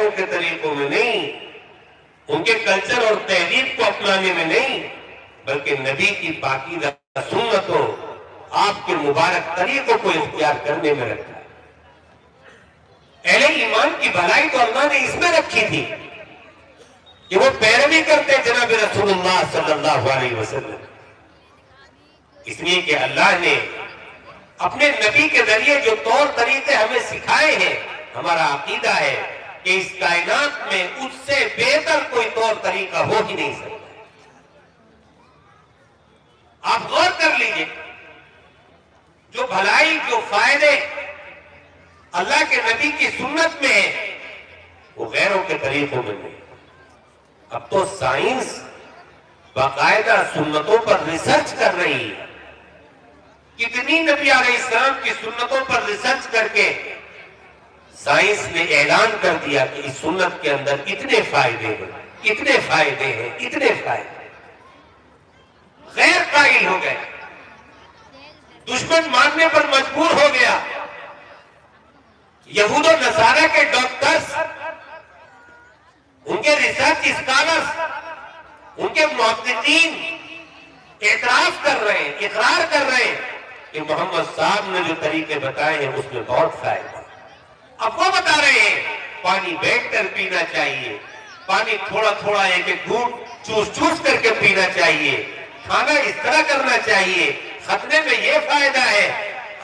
غیروں کے طریقوں میں نہیں، ان کے کلچر اور تہذیب کو اپنانے میں نہیں، بلکہ نبی کی پاکیزہ سنتوں، آپ کے مبارک طریقوں کو اختیار کرنے میں رکھا۔ اہل ایمان کی بھلائی تو اللہ نے اس میں رکھی تھی کہ وہ پیروی کرتے جناب رسول اللہ صلی اللہ علیہ وسلم، اس لیے کہ اللہ نے اپنے نبی کے ذریعے جو طور طریقے ہمیں سکھائے ہیں، ہمارا عقیدہ ہے کہ اس کائنات میں اس سے بہتر کوئی طور طریقہ ہو ہی نہیں سکتا۔ آپ غور کر لیجئے، جو بھلائی، جو فائدے اللہ کے نبی کی سنت میں ہے، وہ غیروں کے طریقوں میں نہیں۔ اب تو سائنس باقاعدہ سنتوں پر ریسرچ کر رہی ہے، کتنی نبی علیہ السلام کی سنتوں پر ریسرچ کر کے سائنس نے اعلان کر دیا کہ اس سنت کے اندر اتنے فائدے ہیں، اتنے فائدے ہیں، اتنے فائدے ہیں۔ غیر قائل ہو گئے، دشمن ماننے پر مجبور ہو گیا۔ یہود و نصارہ کے ڈاکٹرز، ان کے ریسرچ اسکالرز، ان کے محققین اعتراف کر رہے ہیں، اقرار کر رہے ہیں کہ محمد صاحب نے جو طریقے بتائے ہیں اس میں بہت فائدہ۔ اب وہ بتا رہے ہیں پانی بیٹھ کر پینا چاہیے، پانی تھوڑا تھوڑا ایک ایک گھونٹ چوس چوس کر کے پینا چاہیے، کھانا اس طرح کرنا چاہیے، ختنے میں یہ فائدہ ہے۔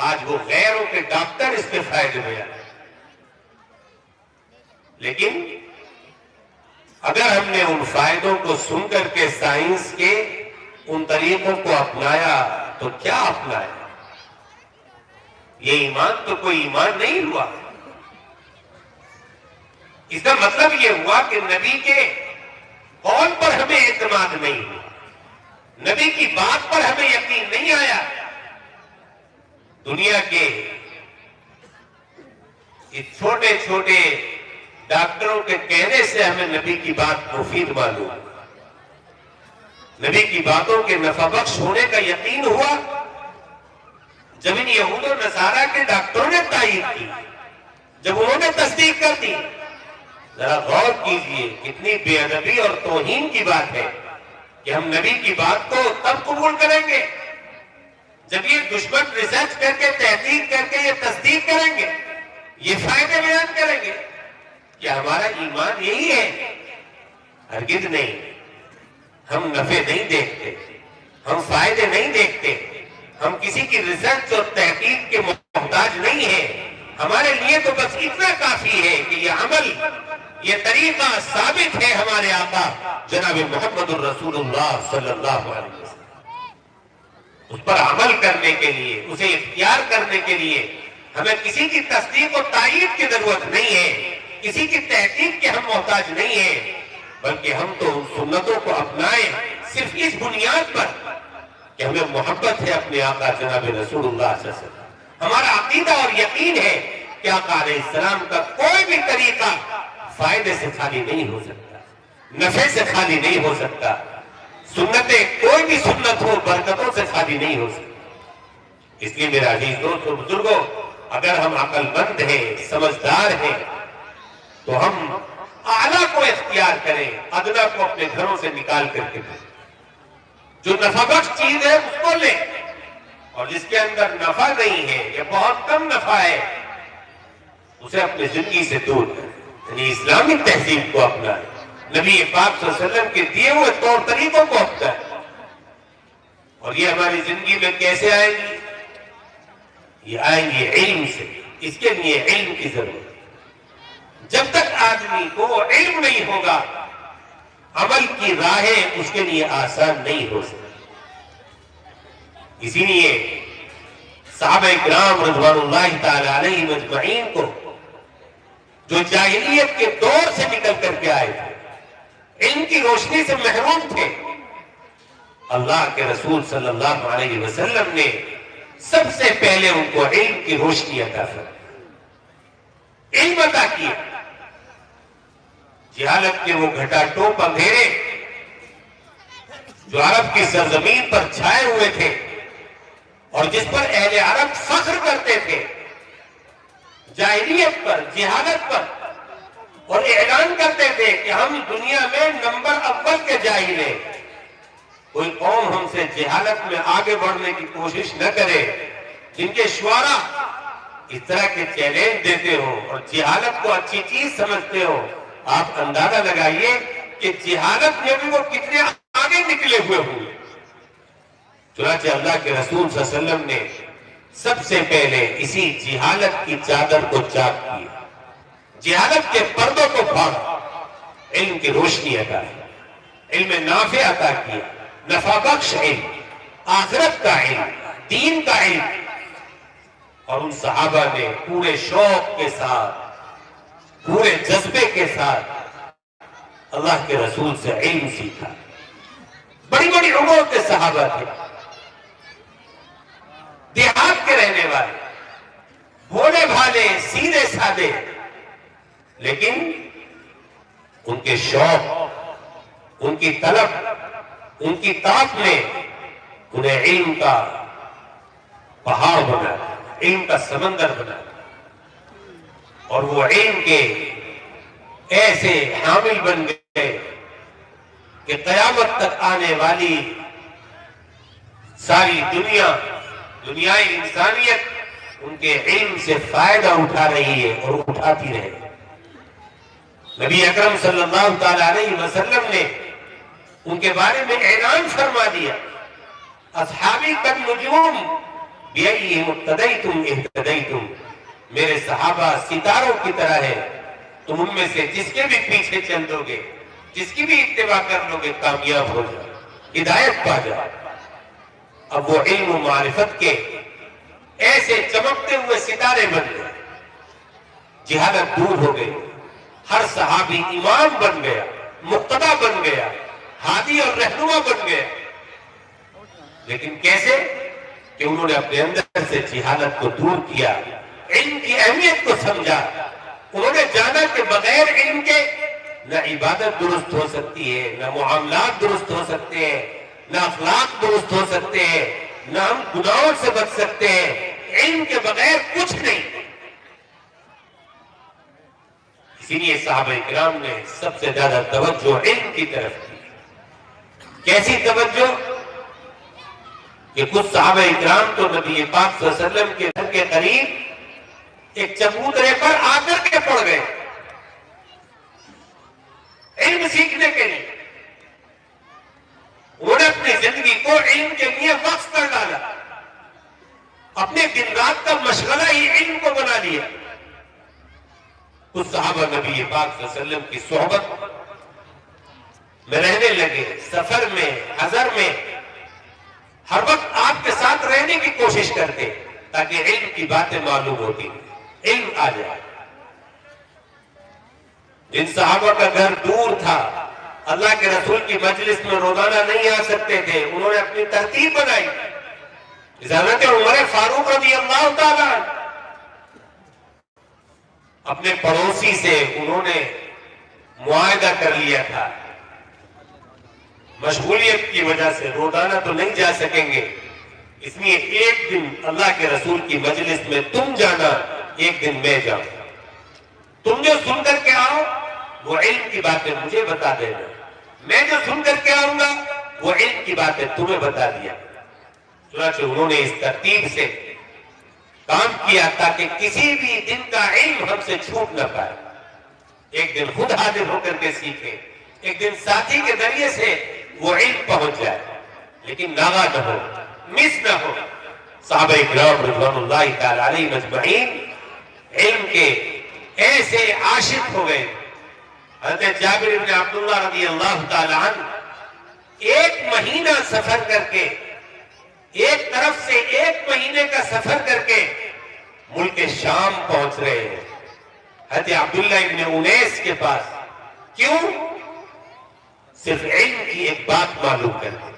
آج وہ غیروں کے ڈاکٹر اس کے فائدے میں آئے۔ لیکن اگر ہم نے ان فائدوں کو سن کر کے سائنس کے ان طریقوں کو اپنایا تو کیا اپنایا؟ یہ ایمان تو کوئی ایمان نہیں ہوا۔ اس کا مطلب یہ ہوا کہ نبی کے قول پر ہمیں اعتماد نہیں ہوا، نبی کی بات پر ہمیں یقین نہیں آیا۔ دنیا کے اس چھوٹے چھوٹے ڈاکٹروں کے کہنے سے ہمیں نبی کی بات مفید معلوم، نبی کی باتوں کے نفع بخش ہونے کا یقین ہوا جب ان یہود و نصارہ کے ڈاکٹروں نے تائید کی، جب انہوں نے تصدیق کر دی۔ ذرا غور کیجئے، کتنی بے ادبی اور توہین کی بات ہے کہ ہم نبی کی بات کو تب قبول کریں گے جب یہ دشمن ریسرچ کر کے، تحقیق کر کے یہ تصدیق کریں گے، یہ فائدے بیان کریں گے۔ کیا ہمارا ایمان یہی ہے؟ ہرگز نہیں۔ ہم نفع نہیں دیکھتے، ہم فائدے نہیں دیکھتے، ہم کسی کی ریسرچ اور تحقیق کے محتاج نہیں ہیں۔ ہمارے لیے تو بس اتنا کافی ہے کہ یہ عمل، یہ طریقہ ثابت ہے ہمارے آقا جناب محمد الرسول اللہ صلی اللہ علیہ وسلم۔ اس پر عمل کرنے کے لیے، اسے اختیار کرنے کے لیے ہمیں کسی کی تصدیق و تائید کی ضرورت نہیں ہے، کسی کی تحقیق کے ہم محتاج نہیں ہیں، بلکہ ہم تو ان سنتوں کو اپنائیں صرف اس بنیاد پر کہ ہمیں محبت ہے اپنے آقا جناب رسول اللہ صلی اللہ علیہ وسلم۔ ہمارا عقیدہ اور یقین ہے کہ آقا علیہ السلام کا کوئی بھی طریقہ فائدے سے خالی نہیں ہو سکتا، نفع سے خالی نہیں ہو سکتا، سنتیں کوئی بھی سنت ہو برکتوں سے خالی نہیں ہو سکتی۔ اس لیے میرا عزیز دوست اور بزرگوں، اگر ہم عقل مند ہیں، سمجھدار ہیں، تو ہم اعلیٰ کو اختیار کریں، ادنا کو اپنے گھروں سے نکال کر کے دیں۔ جو نفع بخش چیز ہے اس کو لیں، اور جس کے اندر نفع نہیں ہے یا بہت کم نفع ہے اسے اپنی زندگی سے دور کریں، یعنی اسلامی تہذیب کو اپنائیں، نبی پاک صلی اللہ علیہ وسلم کے دیے ہوئے طور طریقوں کو اپنائیں۔ اور یہ ہماری زندگی میں کیسے آئیں گی؟ یہ آئیں گے علم سے۔ اس کے لیے علم کی ضرورت ہے۔ جب تک آدمی کو علم نہیں ہوگا، عمل کی راہیں اس کے لیے آسان نہیں ہو سکتی۔ اسی لیے صحابہ کرام رضوان اللہ تعالی علیہ مجمعین کو جو جاہلیت کے دور سے نکل کر کے آئے تھے، علم کی روشنی سے محروم تھے، اللہ کے رسول صلی اللہ علیہ وسلم نے سب سے پہلے ان کو علم کی روشنی عطا فرمائی، علم عطا کیا۔ جہالت کے وہ گھٹا ٹوپ اندھیرے جو عرب کی سرزمین پر چھائے ہوئے تھے اور جس پر اہل عرب فخر کرتے تھے، جاہلیت پر، جہالت پر، اور اعلان کرتے تھے کہ ہم دنیا میں نمبر اول کے جاہل ہیں، کوئی قوم ہم سے جہالت میں آگے بڑھنے کی کوشش نہ کرے۔ جن کے شعراء اس طرح کے چیلنج دیتے ہو اور جہالت کو اچھی چیز سمجھتے ہو، آپ اندازہ لگائیے کہ جہالت میں بھی وہ کتنے آگے نکلے ہوئے ہوں۔ چنانچہ اللہ کے رسول صلی اللہ علیہ وسلم نے سب سے پہلے اسی جہالت کی چادر کو چاک کیا، جہالت کے پردوں کو پھاڑا، علم کی روشنی عطا کی، علم نافع عطا کیا، نفع بخش علم، آخرت کا علم، دین کا علم۔ اور ان صحابہ نے پورے شوق کے ساتھ، پورے جذبے کے ساتھ اللہ کے رسول سے علم سیکھا۔ بڑی بڑی عمر کے صحابہ تھے، دیہات کے رہنے والے، بھولے بھالے، سیدھے سادے، لیکن ان کے شوق، ان کی طلب، ان کی طاقت نے انہیں علم کا پہاڑ بنا، علم کا سمندر بنا، اور وہ علم کے ایسے حامل بن گئے کہ قیامت تک آنے والی ساری دنیائے انسانیت ان کے علم سے فائدہ اٹھا رہی ہے اور اٹھاتی رہے۔ نبی اکرم صلی اللہ تعالی علیہ وسلم نے ان کے بارے میں اعلان فرما دیا، اصحابی کالنجوم بِأَيِّهِمُ اقْتَدَيْتُمْ اهْتَدَيْتُمْ، میرے صحابہ ستاروں کی طرح ہے، تم ان میں سے جس کے بھی پیچھے چل دو گے، جس کی بھی اتباع کر لو گے، کامیاب ہو جاؤ، ہدایت پا جاؤ۔ اب وہ علم و معرفت کے ایسے چمکتے ہوئے ستارے بن گئے، جہالت دور ہو گئی، ہر صحابی امام بن گیا، مقتدی بن گیا، ہادی اور رہنما بن گیا۔ لیکن کیسے؟ کہ انہوں نے اپنے اندر سے جہالت کو دور کیا، علم کی اہمیت کو سمجھا۔ انہوں نے جانا کہ بغیر علم کے نہ عبادت درست ہو سکتی ہے، نہ معاملات درست ہو سکتے ہیں، نہ اخلاق درست ہو سکتے ہیں، نہ ہم گناہوں سے بچ سکتے ہیں۔ علم کے بغیر کچھ نہیں۔ اسی لیے صحابہ کرام نے سب سے زیادہ توجہ علم کی طرف کی۔ کیسی توجہ؟ کہ کچھ صحابہ کرام تو نبی پاک صلی اللہ علیہ وسلم کے گھر کے قریب ایک چبوترے پر آ کر کے پڑ گئے علم سیکھنے کے لیے۔ انہوں نے اپنی زندگی کو علم کے لیے وقف کر ڈالا، اپنے دن رات کا مشغلہ ہی علم کو بنا لیا۔ کچھ صحابہ نبی پاک صلی اللہ علیہ وسلم کی صحبت میں رہنے لگے، سفر میں، حضر میں، ہر وقت آپ کے ساتھ رہنے کی کوشش کرتے تاکہ علم کی باتیں معلوم ہوتی، علم آ جائے۔ جن صحابہ کا گھر دور تھا، اللہ کے رسول کی مجلس میں روزانہ نہیں آ سکتے تھے، انہوں نے اپنی ترتیب بنائی۔ حضرت عمر فاروق رضی اللہ تعالیٰ اپنے پڑوسی سے انہوں نے معاہدہ کر لیا تھا، مشغولیت کی وجہ سے روزانہ تو نہیں جا سکیں گے، اس لیے ایک دن اللہ کے رسول کی مجلس میں تم جانا، ایک دن میں جاؤں، تم جو سن کر کے آؤ وہ علم کی باتیں مجھے بتا دینا، میں جو سن کر کے آؤں گا وہ علم کی باتیں تمہیں بتا دیا۔ چنانچہ انہوں نے اس ترتیب سے کام کیا تاکہ کسی بھی دن کا علم ہم سے چھوٹ نہ پائے۔ ایک دن خود حاضر ہو کر کے سیکھے، ایک دن ساتھی کے ذریعے سے وہ علم پہنچ جائے، لیکن ناغا نہ ہو، مس نہ ہو۔ صحابہ کرام رضوان اللہ تعالی علیہ مجمعین علم کے ایسے عاشق ہو گئے۔ حضرت جابر بن عبداللہ رضی اللہ تعالی عنہ ایک مہینہ سفر کر کے، ایک طرف سے ایک مہینے کا سفر کر کے ملک شام پہنچ رہے ہیں حضرت عبداللہ ابن انیس کے پاس۔ کیوں؟ صرف علم کی ایک بات معلوم کرتے۔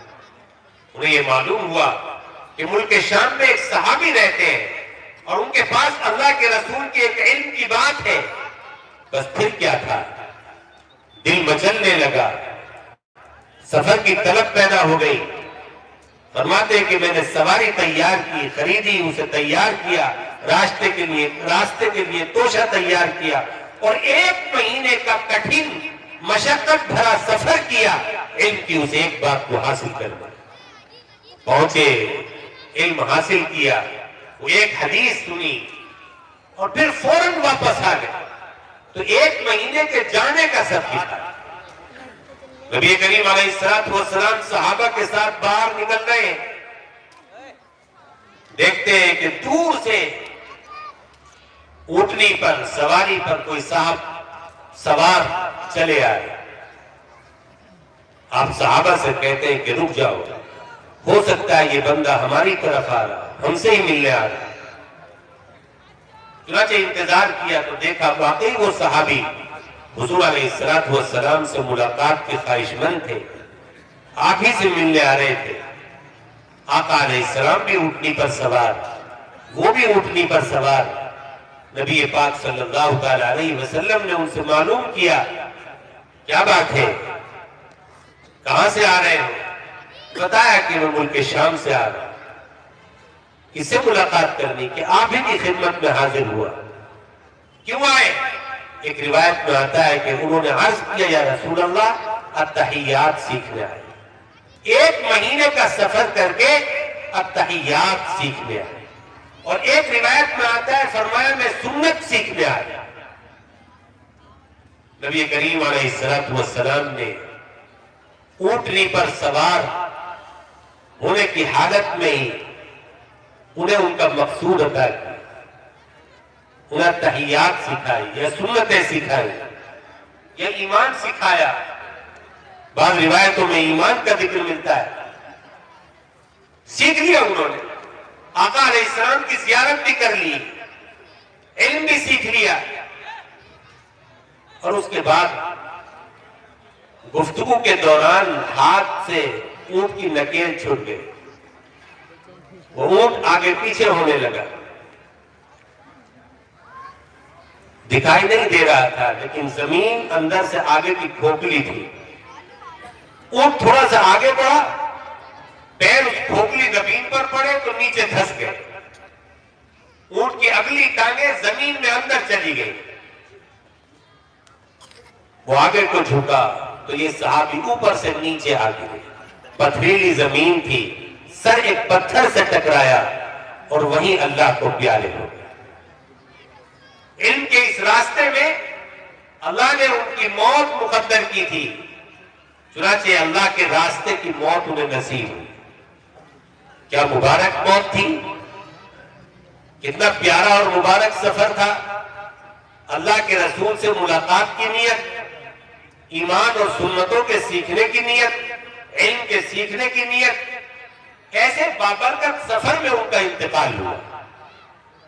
انہیں یہ معلوم ہوا کہ ملک شام میں ایک صحابی رہتے ہیں اور ان کے پاس اللہ کے رسول کی ایک علم کی بات ہے۔ بس پھر کیا تھا؟ دل مچلنے لگا، سفر کی طلب پیدا ہو گئی۔ فرماتے ہیں کہ میں نے سواری تیار کی، خریدی، اسے تیار کیا، راستے کے لیے توشہ تیار کیا اور 1 مہینے کا کٹھن مشقت بھرا سفر کیا علم کی اس ایک بات کو حاصل کرنا. پہنچے، علم حاصل کیا، وہ ایک حدیث سنی اور پھر فوراً واپس آ گئے. تو 1 مہینے کے جانے کا سب کیا. نبی کریم علیہ السلام صحابہ کے ساتھ باہر نکل رہے ہیں. دیکھتے ہیں کہ دور سے اونٹنی پر سواری پر کوئی صاحب سوار چلے آئے. آپ صحابہ سے کہتے ہیں کہ رک جاؤ، ہو سکتا ہے یہ بندہ ہماری طرف آ رہا، ہم سے ہی ملنے آ رہا. چنانچہ انتظار کیا تو دیکھا واقعی وہ صحابی حضور علیہ السلام سے ملاقات کے خواہش مند تھے، آپ ہی سے ملنے آ رہے تھے. آقا علیہ السلام بھی اونٹنی پر سوار، وہ بھی اونٹنی پر سوار. نبی پاک صلی اللہ علیہ وسلم نے ان سے معلوم کیا کیا بات ہے، کہاں سے آ رہے ہو؟ بتایا کہ وہ ملک شام سے آ رہا، کس سے ملاقات کرنی کہ آپ ہی کی خدمت میں حاضر ہوا. کیوں آئے؟ ایک روایت میں آتا ہے کہ انہوں نے عرض کیا یا رسول اللہ التحیات سیکھنے آئے. 1 مہینے کا سفر کر کے التحیات سیکھنے آئے. اور ایک روایت میں آتا ہے فرمایا میں سنت سیکھنے آیا. نبی کریم علیہ السلام نے اونٹنی پر سوار ہونے کی حالت میں ہی انہیں ان کا مقصود عطا کیا، انہیں تحیات سکھائی یا سنتیں سکھائی یا ایمان سکھایا. بعض روایتوں میں ایمان کا ذکر ملتا ہے. سیکھ لیا انہوں نے، آقا علیہ السلام کی زیارت بھی کر لی، علم بھی سیکھ لیا. اور اس کے بعد گفتگو کے دوران ہاتھ سے اونٹ کی نکیل چھوٹ گئی. وہ اونٹ آگے پیچھے ہونے لگا، دکھائی نہیں دے رہا تھا لیکن زمین اندر سے آگے کی کھوکھلی تھی. اونٹ تھوڑا سا آگے بڑھا، پیر اس کھوکھلی زمین پر پڑے تو نیچے دھس گئے. اونٹ کی اگلی ٹانگیں زمین میں اندر چلی گئی. وہ آگے کو جھکا تو یہ صحابی اوپر سے نیچے آ گئے. پتھریلی زمین تھی، سر ایک پتھر سے ٹکرایا اور وہیں اللہ کو پیارے ہو گئے. علم کے اس راستے میں اللہ نے ان کی موت مقدر کی تھی، چنانچہ اللہ کے راستے کی موت انہیں نصیب ہوئی. کیا مبارک موت تھی، کتنا پیارا اور مبارک سفر تھا. اللہ کے رسول سے ملاقات کی نیت، ایمان اور سنتوں کے سیکھنے کی نیت، علم کے سیکھنے کی نیت، کیسے بابرکت سفر میں ان کا انتقال ہوا.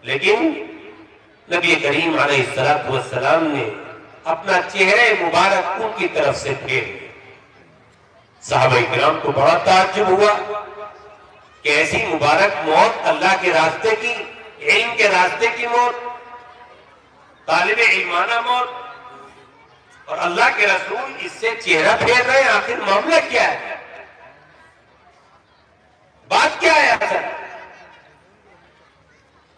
لیکن نبی کریم علیہ السلام نے اپنا چہرے مبارک ان کی طرف سے پھیر دیا. صحابہ کرام کو بڑا تعجب ہوا کہ ایسی مبارک موت، اللہ کے راستے کی، علم کے راستے کی موت، طالب علمانہ موت، اور اللہ کے رسول اس سے چہرہ پھیر رہے ہیں. آخر معاملہ کیا ہے، بات کیا ہے اصل؟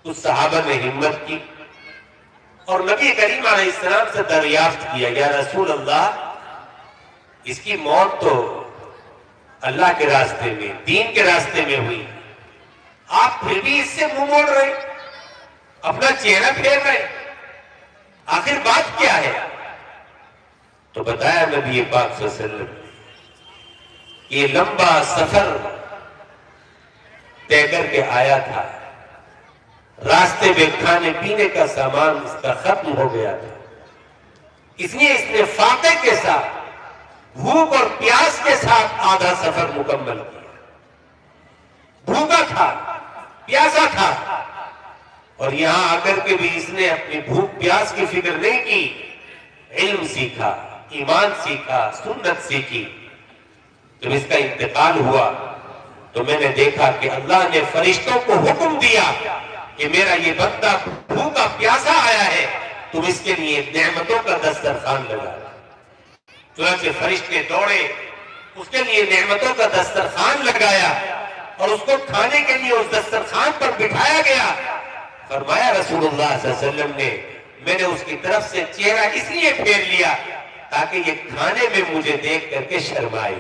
تو صحابہ نے ہمت کی اور نبی کریم علیہ السلام سے دریافت کیا یا رسول اللہ اس کی موت تو اللہ کے راستے میں، دین کے راستے میں ہوئی، آپ پھر بھی اس سے منہ موڑ رہے، اپنا چہرہ پھیر رہے، آخر بات کیا ہے؟ تو بتایا نبی پاک صلی اللہ علیہ وسلم یہ لمبا سفر طے کر کے آیا تھا، راستے میں کھانے پینے کا سامان اس کا ختم ہو گیا تھا، اس لیے اس نے فاقے کے ساتھ، بھوک اور پیاس کے ساتھ آدھا سفر مکمل کیا. بھوکا تھا، پیاسا تھا، اور یہاں آ کر کے بھی اس نے اپنی بھوک پیاس کی فکر نہیں کی. علم سیکھا، ایمان سیکھا، سنت سیکھی. جب اس کا انتقال ہوا تو میں نے دیکھا کہ اللہ نے فرشتوں کو حکم دیا کہ میرا یہ بندہ بھوکا پیاسا آیا ہے، تم اس کے لیے نعمتوں کا دسترخوان لگا. چنانچہ فرشتے دوڑے، اس کے لیے نعمتوں کا دسترخوان لگایا اور اس کو کھانے کے لیے اس دسترخوان پر بٹھایا گیا. فرمایا رسول اللہ صلی اللہ علیہ وسلم نے میں نے اس کی طرف سے چہرہ اس لیے پھیر لیا تاکہ یہ کھانے میں مجھے دیکھ کر کے شرمائے،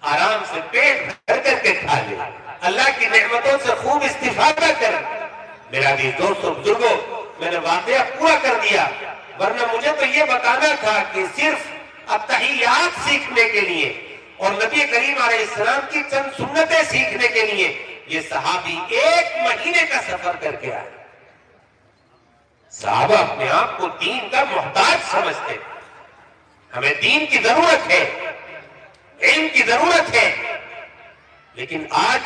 آرام سے پیٹ بھر کر کے کھا لے، اللہ کی نعمتوں سے خوب استفادہ کر۔ میرا عزیز دوستو بزرگوں، میں نے واقعہ پورا کر دیا، ورنہ مجھے تو یہ بتانا تھا کہ صرف التحیات سیکھنے کے لیے اور نبی کریم علیہ السلام کی چند سنتیں سیکھنے کے لیے یہ صحابی 1 مہینے کا سفر کر کے آئے۔ صحابہ اپنے آپ کو دین کا محتاج سمجھتے، ہمیں دین کی ضرورت ہے، علم کی ضرورت ہے، لیکن آج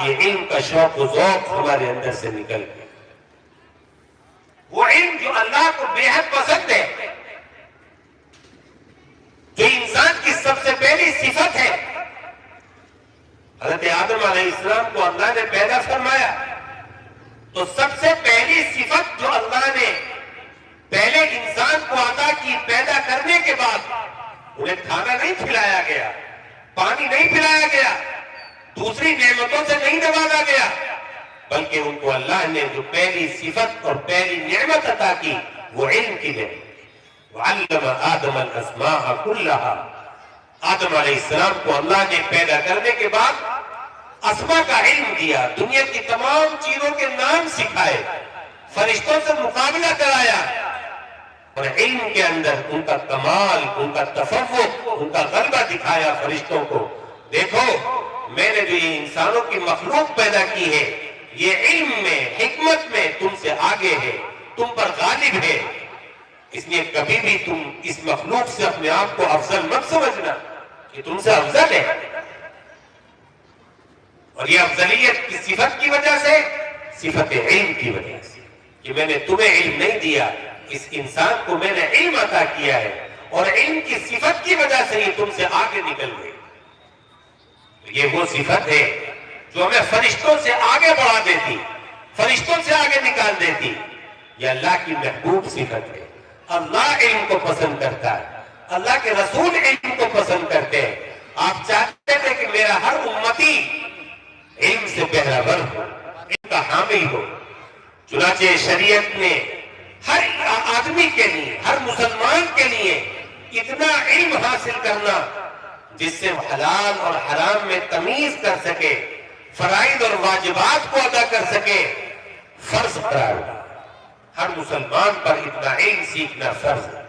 یہ علم کا شوق و ذوق ہمارے اندر سے نکل گیا۔ وہ علم جو اللہ کو بے حد پسند ہے، جو انسان کی سب سے پہلی صفت ہے۔ حضرت آدم علیہ السلام کو اللہ نے پیدا فرمایا تو سب سے پہلی صفت جو اللہ نے پہلے انسان کو عطا کی پیدا کرنے کے بعد، انہیں کھانا نہیں کھلایا گیا، پانی نہیں پلایا گیا، دوسری نعمتوں سے نہیں نوازا گیا، بلکہ ان کو اللہ نے جو پہلی صفت اور پہلی نعمت عطا کی وہ علم کی ہے۔ وَعَلَّمَ آدَمَ الْأَسْمَاءَ كُلَّهَا، آدم علیہ السلام کو اللہ نے پیدا کرنے کے بعد اسماء کا علم دیا، دنیا کی تمام چیزوں کے نام سکھائے، فرشتوں سے مقابلہ کرایا، اور علم کے اندر ان کا کمال، ان کا تفوق، ان کا غلبہ دکھایا فرشتوں کو۔ دیکھو میں نے جو یہ انسانوں کی مخلوق پیدا کی ہے، یہ علم میں، حکمت میں تم سے آگے ہے، تم پر غالب ہے، اس لیے کبھی بھی تم اس مخلوق سے اپنے آپ کو افضل مت سمجھنا کہ تم سے افضل ہے۔ اور یہ افضلیت کی صفت کی وجہ سے، صفت علم کی وجہ سے، کہ میں نے تمہیں علم نہیں دیا، اس انسان کو میں نے علم عطا کیا ہے، اور علم کی صفت کی وجہ سے یہ تم سے آگے نکل گئی۔ یہ وہ صفت ہے جو ہمیں فرشتوں سے آگے بڑھا دیتی، فرشتوں سے آگے نکال دیتی۔ یہ اللہ کی محبوب صفت ہے۔ اللہ علم کو پسند کرتا ہے، اللہ کے رسول علم کو پسند کرتے ہیں۔ آپ چاہتے تھے کہ میرا ہر امتی علم سے بہرہ ہو، علم کا حامل ہو، چنانچہ شریعت نے ہر آدمی کے لیے، ہر مسلمان کے لیے اتنا علم حاصل کرنا جس سے حلال اور حرام میں تمیز کر سکے، فرائض اور واجبات کو ادا کر سکے، فرض قرار دیا۔ ہر مسلمان پر اتنا علم سیکھنا فرض ہے،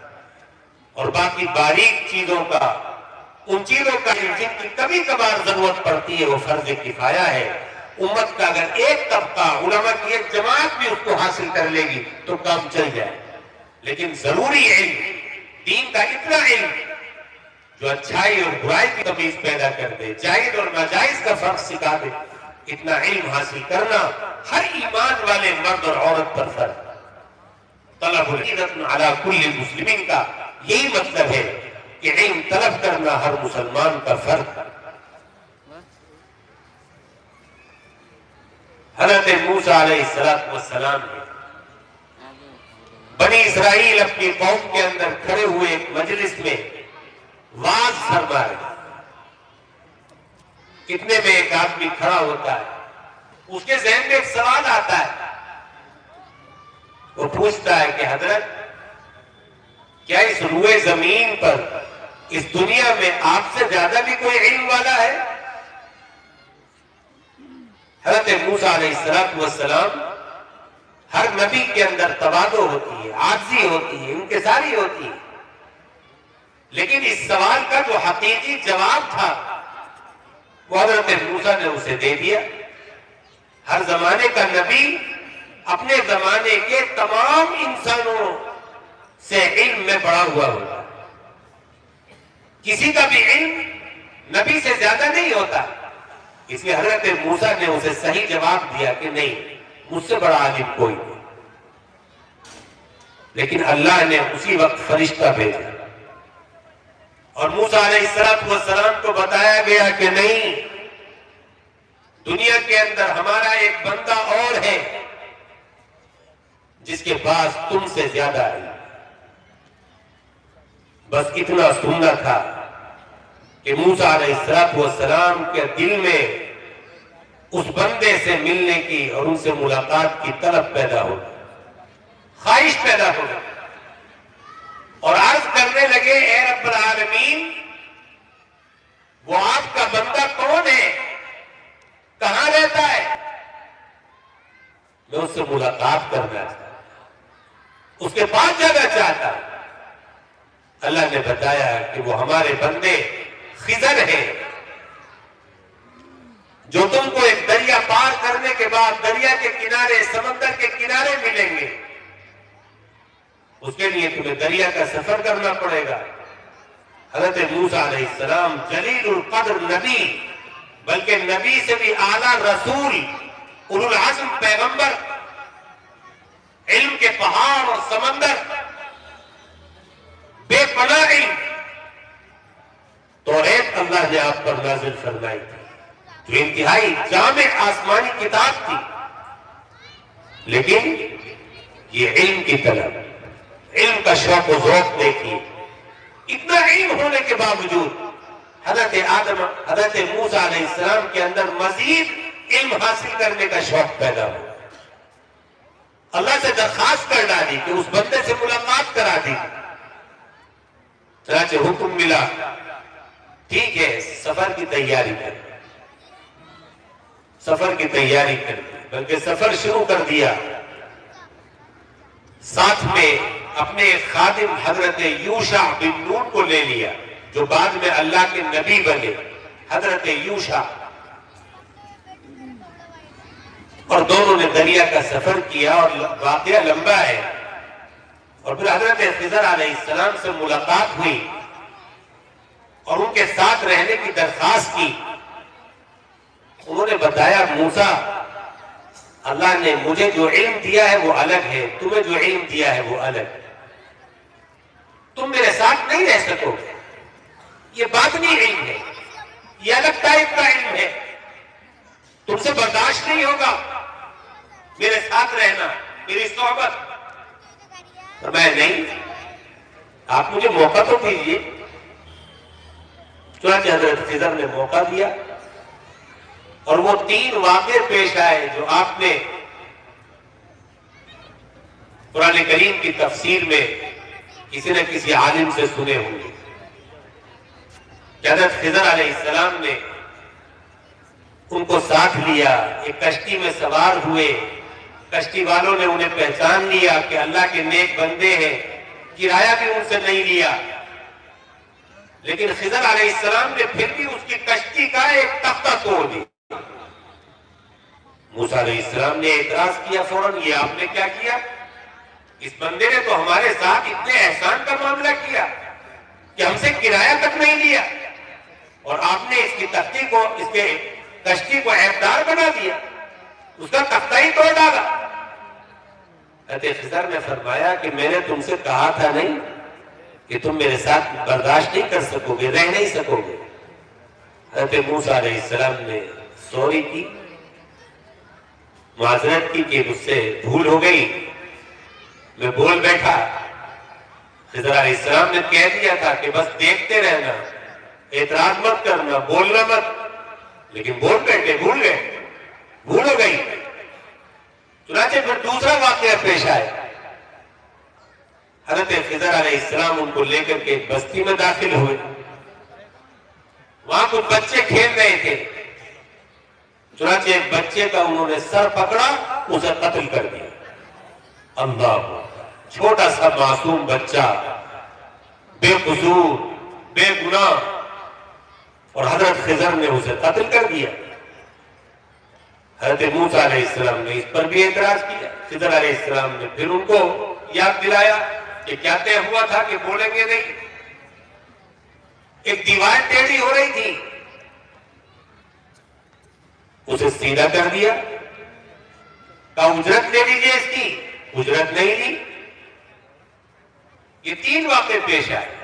اور باقی باریک چیزوں کا، ان چیزوں کا علم جن کی کبھی کبھار ضرورت پڑتی ہے وہ فرض کفایہ ہے۔ امت کا اگر ایک طبقہ، علماء کی ایک جماعت بھی اس کو حاصل کر لے گی تو کام چل جائے، لیکن ضروری علم، دین کا اتنا علم جو اچھائی اور برائی کی تمیز پیدا کر دے، جائز اور ناجائز کا فرق سکھا دے، اتنا علم حاصل کرنا ہر ایمان والے مرد اور عورت پر فرض۔ طلب العلم علی کل مسلمین کا یہی مطلب ہے کہ علم طلب کرنا ہر مسلمان کا فرض۔ حضرت موسیٰ علیہ السلام نے بنی اسرائیل اپنی قوم کے اندر کھڑے ہوئے ایک مجلس میں واز فرما رہے۔ کتنے میں ایک آدمی کھڑا ہوتا ہے، اس کے ذہن میں ایک سوال آتا ہے، وہ پوچھتا ہے کہ حضرت کیا اس روئے زمین پر، اس دنیا میں آپ سے زیادہ بھی کوئی علم والا ہے؟ حضرت موسیٰ علیہ السلام، ہر نبی کے اندر تواضع ہوتی ہے، عاجزی ہوتی ہے، انکساری ہوتی ہے، لیکن اس سوال کا جو حقیقی جواب تھا وہ حضرت موسیٰ نے اسے دے دیا۔ ہر زمانے کا نبی اپنے زمانے کے تمام انسانوں سے علم میں بڑا ہوا ہوتا، کسی کا بھی علم نبی سے زیادہ نہیں ہوتا، اس لیے حضرت موسیٰ نے اسے صحیح جواب دیا کہ نہیں، مجھ سے بڑا عالم کوئی نہیں۔ لیکن اللہ نے اسی وقت فرشتہ بھیجا، اور موسیٰ علیہ السلام کو بتایا گیا کہ نہیں، دنیا کے اندر ہمارا ایک بندہ اور ہے جس کے پاس تم سے زیادہ علم ہے۔ بس اتنا سننا تھا کہ موسیٰ علیہ السلام کے دل میں اس بندے سے ملنے کی اور ان سے ملاقات کی طلب پیدا ہوگی، خواہش پیدا ہوگی، اور عرض کرنے لگے اے رب العالمین وہ آپ کا بندہ کون ہے، کہاں رہتا ہے، میں اس سے ملاقات کرنا چاہتا ہوں، اس کے پاس جانا چاہتا ہوں۔ اللہ نے بتایا کہ وہ ہمارے بندے خضر ہیں، جو تم کو ایک دریا پار کرنے کے بعد دریا کے کنارے، سمندر کے کنارے ملیں گے، اس کے لیے تمہیں دریا کا سفر کرنا پڑے گا۔ حضرت موسیٰ علیہ السلام جلیل القدر نبی، بلکہ نبی سے بھی اعلیٰ رسول، اولو العزم پیغمبر، علم کے پہاڑ اور سمندر، بے پناہ علم، توریت اللہ نے آپ پر نازل فرمائی تھی جو انتہائی جامع آسمانی کتاب تھی، لیکن یہ علم کی طلب، علم کا شوق و ذوق دیکھیے، اتنا علم ہونے کے باوجود حضرت موسیٰ علیہ السلام کے اندر مزید علم حاصل کرنے کا شوق پیدا ہو، اللہ سے درخواست کر ڈالی کہ اس بندے سے ملاقات کرا دی۔ چنانچہ حکم ملا، ٹھیک ہے سفر کی تیاری کر، سفر کی تیاری کر، بلکہ سفر شروع کر دیا، ساتھ میں اپنے خادم حضرت یوشع بن نون کو لے لیا جو بعد میں اللہ کے نبی بنے، حضرت یوشع، اور دونوں نے دریا کا سفر کیا، اور واقعہ لمبا ہے، اور پھر حضرت خضر علیہ السلام سے ملاقات ہوئی اور ان کے ساتھ رہنے کی درخواست کی۔ انہوں نے بتایا موسیٰ اللہ نے مجھے جو علم دیا ہے وہ الگ ہے، تمہیں جو علم دیا ہے وہ الگ ہے، تم میرے ساتھ نہیں رہ سکو گے، یہ باطنی علم ہے، یہ الگ ٹائپ کا علم ہے، تم سے برداشت نہیں ہوگا میرے ساتھ رہنا، میری صحبت۔ فرمایا نہیں، آپ مجھے موقع تو دیجیے۔ چنانچہ حضرت خضر نے موقع دیا، اور وہ 3 واقعے پیش آئے جو آپ نے قرآن کریم کی تفسیر میں کسی نہ کسی عالم سے سنے ہوں گے کہ حضرت خضر علیہ السلام نے ان کو ساتھ لیا، ایک کشتی میں سوار ہوئے، کشتی والوں نے انہیں پہچان لیا کہ اللہ کے نیک بندے ہیں، کرایہ بھی ان سے نہیں لیا، لیکن خضر علیہ السلام نے پھر بھی اس کی کشتی کا ایک تختہ توڑ دیا۔ موسیٰ علیہ السلام نے اعتراض کیا فوراً، یہ آپ نے کیا کیا؟ اس بندے نے تو ہمارے ساتھ اتنے احسان کا معاملہ کیا کہ ہم سے کرایہ تک نہیں لیا، اور آپ نے اس کی تختی کو، اس کے کشتی کو عیبدار بنا دیا، اس کا تختہ ہی توڑ ڈالا۔ حضرت خضر نے فرمایا کہ میں نے تم سے کہا تھا نہیں کہ تم میرے ساتھ برداشت نہیں کر سکو گے، رہ نہیں سکو گے۔ حضرت موسیٰ علیہ السلام نے سوری کی، معذرت کی کہ مجھ سے بھول ہو گئی، میں بول بیٹھا۔ خضر علیہ السلام نے کہہ دیا تھا کہ بس دیکھتے رہنا، اعتراض مت کرنا، بولنا مت، لیکن بول بیٹھے، بھول گئے، بھول ہو گئی۔ چنانچہ پھر دوسرا واقعہ پیش آئے، حضرت خضر علیہ السلام ان کو لے کر کے ایک بستی میں داخل ہوئے، وہاں کچھ بچے کھیل رہے تھے، چنانچہ ایک بچے کا انہوں نے سر پکڑا، اسے قتل کر دیا۔ اللہ، چھوٹا سا معصوم بچہ، بے قصور، بے گناہ، اور حضرت خضر نے اسے قتل کر دیا۔ حضرت موسیٰ علیہ السلام نے اس پر بھی اعتراض کیا۔ خضر علیہ السلام نے پھر ان کو یاد دلایا کہ کیا طے ہوا تھا کہ بولیں گے نہیں۔ ایک دیوار ٹیڑھی ہو رہی تھی، اسے سیدھا کر دیا، کہا اجرت لے لیجیے اس کی، اجرت نہیں لی۔ یہ 3 واقعے پیش آئے،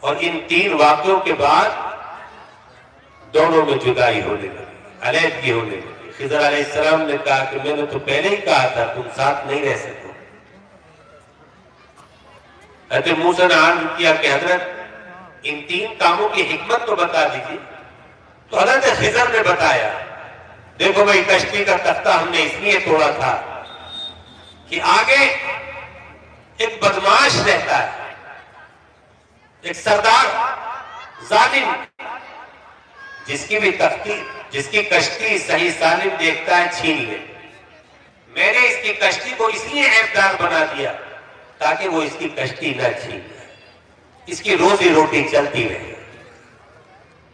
اور ان 3 واقعوں کے بعد دونوں میں جدائی ہونے لگی، علیحدگی ہونے لگی۔ خضر علیہ السلام نے کہا کہ میں نے تو پہلے ہی کہا تھا تم ساتھ نہیں رہ سکو۔ حضرت موسیٰ نے عرض کیا کہ حضرت ان 3 کاموں کی حکمت تو بتا دیجیے۔ تو حضرت خضر نے بتایا دیکھو بھائی کشتی کا تختہ ہم نے اس لیے توڑا تھا کہ آگے ایک بدماش رہتا ہے، ایک سردار ظالم، جس کی کشتی صحیح سالم دیکھتا ہے چھین لے۔ میں نے اس کی کشتی کو اس لیے عیبدار بنا دیا تاکہ وہ اس کی کشتی نہ چھین لے، اس کی روزی روٹی چلتی رہے۔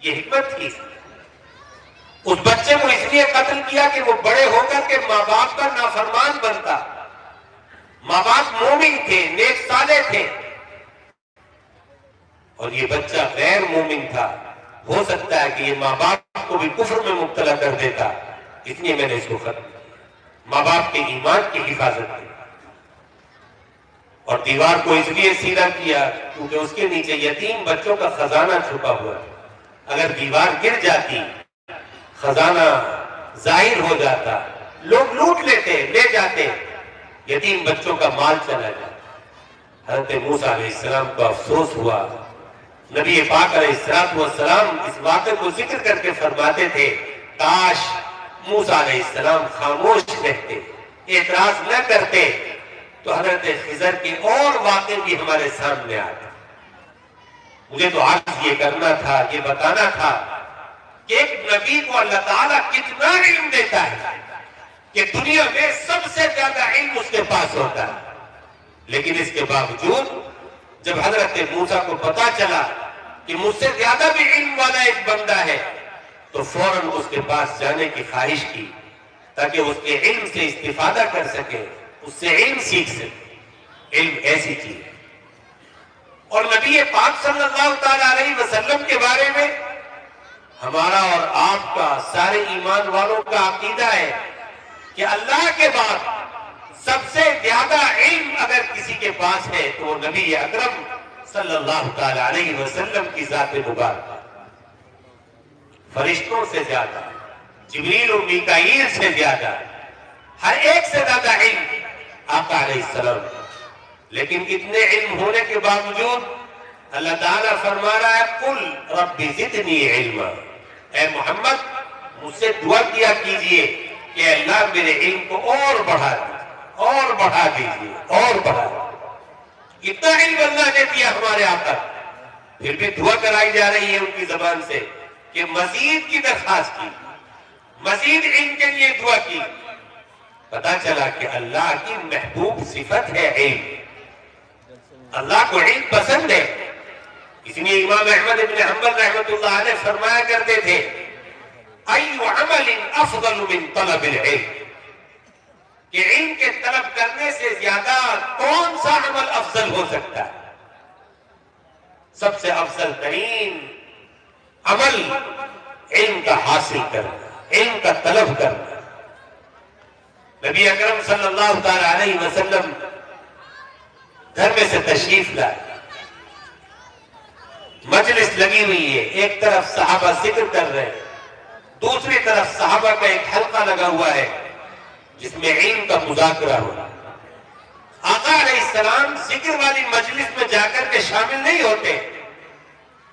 یہ حکمت تھی۔ اس بچے کو اس لیے قتل کیا کہ وہ بڑے ہو کر کے ماں باپ کا نافرمان بنتا۔ ماں باپ مومن تھے، نیک صالح تھے، اور یہ بچہ غیر مومن تھا۔ ہو سکتا ہے کہ یہ ماں باپ کو بھی کفر میں مبتلا کر دیتا، اس لیے میں نے اس کو ختم کیا۔ ماں باپ کے ایمان کی حفاظت کی، اور دیوار کو اس لیے سیدھا کیا کیونکہ اس کے نیچے یتیم بچوں کا خزانہ چھپا ہوا ہے۔ اگر دیوار گر جاتی، خزانہ ظاہر ہو جاتا، لوگ لوٹ لیتے، لے جاتے، یتیم بچوں کا مال چلا جاتا۔ حضرت موسیٰ علیہ السلام کو افسوس ہوا۔ نبی پاک علیہ السلام اس واقعے کو ذکر کر کے فرماتے تھے کاش موسیٰ علیہ السلام خاموش رہتے، اعتراض نہ کرتے، تو حضرت خضر کے اور واقعے بھی ہمارے سامنے آتے۔ مجھے تو آج یہ کرنا تھا، یہ بتانا تھا کہ ایک نبی کو اللہ تعالیٰ کتنا علم دیتا ہے کہ دنیا میں سب سے زیادہ علم اس کے پاس ہوتا ہے، لیکن اس کے باوجود جب حضرت موسیٰ کو پتا چلا کہ مجھ سے زیادہ بھی علم والا ایک بندہ ہے، تو فوراً اس کے پاس جانے کی خواہش کی تاکہ اس کے علم سے استفادہ کر سکے، اس سے علم سیکھ سکے۔ علم ایسی چیز ہے، اور نبی پاک صلی اللہ تعالیٰ علیہ وسلم کے بارے میں ہمارا اور آپ کا، سارے ایمان والوں کا عقیدہ ہے کہ اللہ کے بعد سب سے زیادہ علم اگر کسی کے پاس ہے تو وہ نبی اکرم صلی اللہ تعالیٰ علیہ وسلم کی ذات مبارک۔ فرشتوں سے زیادہ، جبریل و میکائیل سے زیادہ، ہر ایک سے زیادہ علم آقا علیہ السلام۔ لیکن اتنے علم ہونے کے باوجود اللہ تعالیٰ فرما رہا ہے قل رب زدنی علما، اے محمد مجھ سے دعا کیا کیجئے کہ اللہ میرے علم کو اور بڑھا دیجئے، اور بڑھا دیجئے، اور بڑھا دیجئے۔ اتنا علم اللہ نے دیا ہمارے آقا، پھر بھی دعا کرائی جا رہی ہے ان کی زبان سے کہ مزید کی درخواست کی، مزید علم کے لیے دعا کی۔ پتا چلا کہ اللہ کی محبوب صفت ہے علم، اللہ کو علم پسند ہے۔ اس لیے امام احمد بن حنبل رحمۃ اللہ علیہ فرمایا کرتے تھے ایُّ عمل افضل من طلب العلم، کہ علم کے طلب کرنے سے زیادہ کون سا عمل افضل ہو سکتا ہے؟ سب سے افضل ترین عمل علم کا حاصل کرنا، علم کا طلب کرنا۔ نبی اکرم صلی اللہ تعالی علیہ وسلم گھر میں سے تشریف لائے، مجلس لگی ہوئی ہے، ایک طرف صحابہ ذکر کر رہے ہیں، دوسری طرف صحابہ کا ایک حلقہ لگا ہوا ہے جس میں علم کا مذاکرہ ہو رہا ہے۔ آقا علیہ السلام ذکر والی مجلس میں جا کر کے شامل نہیں ہوتے،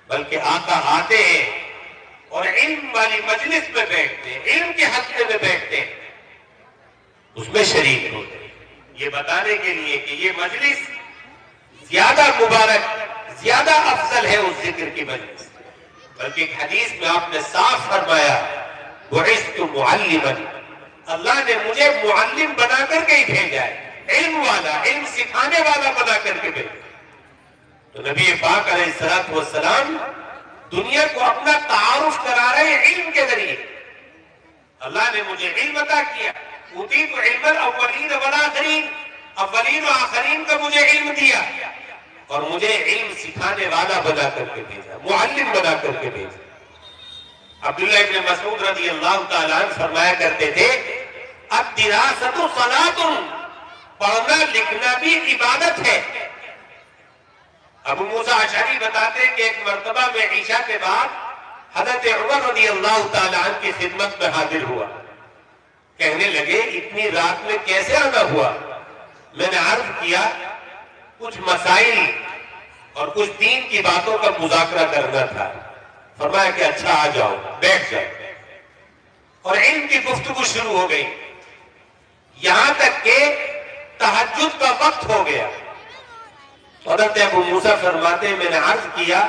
بلکہ آقا آتے ہیں اور علم والی مجلس میں بیٹھتے ہیں، علم کے حلقے میں بیٹھتے ہیں، اس میں شریک ہوتے ہیں، یہ بتانے کے لیے کہ یہ مجلس زیادہ مبارک، زیادہ افضل ہے اس ذکر کی مجلس۔ بلکہ ایک حدیث میں آپ نے صاف فرمایا بعثت معلما، اللہ نے مجھے معلم بنا کر کے ہی بھیجا ہے، علم والا، علم سکھانے والا بنا کر کے بھیجا۔ تو نبی پاک علیہ السلام دنیا کو اپنا تعارف کرا رہے ہیں علم کے ذریعے۔ اللہ نے مجھے علم عطا کیا، اوتیت علم الاولین والآخرین، اولین و آخرین کا مجھے علم دیا، اور مجھے علم سکھانے والا بنا کر کے بھیجا، معلم بنا کر کے بھیجا۔ عبداللہ ابن مسعود رضی اللہ تعالیٰ عنہ فرمایا کرتے تھے الدراست صلاۃ، پڑھنا لکھنا بھی عبادت ہے۔ ابو موسیٰ اشعری بتاتے ہیں کہ ایک مرتبہ میں عشاء کے بعد حضرت عمر رضی اللہ تعالیٰ عنہ کی خدمت میں حاضر ہوا، کہنے لگے اتنی رات میں کیسے آنا ہوا؟ میں نے عرض کیا کچھ مسائل اور کچھ دین کی باتوں کا مذاکرہ کرنا تھا۔ فرمایا کہ اچھا آ جاؤ، بیٹھ جاؤ، اور علم کی گفتگو شروع ہو گئی، یہاں تک کہ تہجد کا وقت ہو گیا۔ حضرت ابو موسیٰ فرماتے ہیں میں نے عرض کیا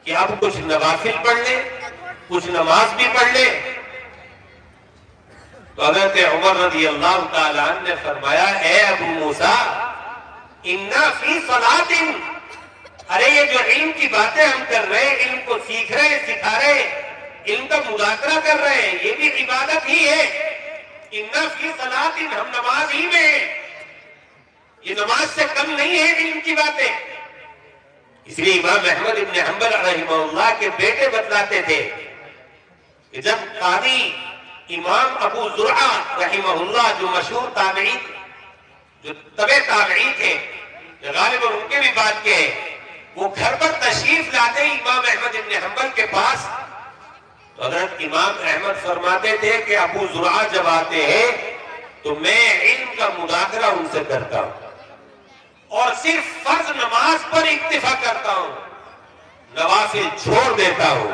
کہ اب کچھ نوافل پڑھ لیں، کچھ نماز بھی پڑھ لیں۔ تو حضرت عمر رضی اللہ تعالیٰ عنہ نے فرمایا اے ابو موسیٰ اِنَّا فِي صَلَاةٍ، ارے یہ جو علم کی باتیں ہم کر رہے ہیں، علم کو سیکھ رہے ہیں، سکھا رہے ہیں، علم کا مذاکرہ کر رہے ہیں، یہ بھی عبادت ہی ہے۔ اِنَّا فِي صَلَاةٍ، ہم نماز ہی میں ہیں، یہ نماز سے کم نہیں ہے علم کی باتیں۔ اس لیے امام احمد ابن حنبل رحمہ اللہ کے بیٹے بتلاتے تھے کہ جب قاضی امام ابو زرعہ رحمہ اللہ جو مشہور تابعی، جو تبع تابعی تھے، غالباً ان کے بھی بات کے ہیں، وہ گھر پر تشریف لاتے امام احمد ابن حنبل کے پاس، تو حضرت امام احمد فرماتے تھے کہ ابو زرعہ جب آتے ہیں تو میں علم کا مذاکرہ ان سے کرتا ہوں اور صرف فرض نماز پر اکتفا کرتا ہوں، نوافل چھوڑ دیتا ہوں۔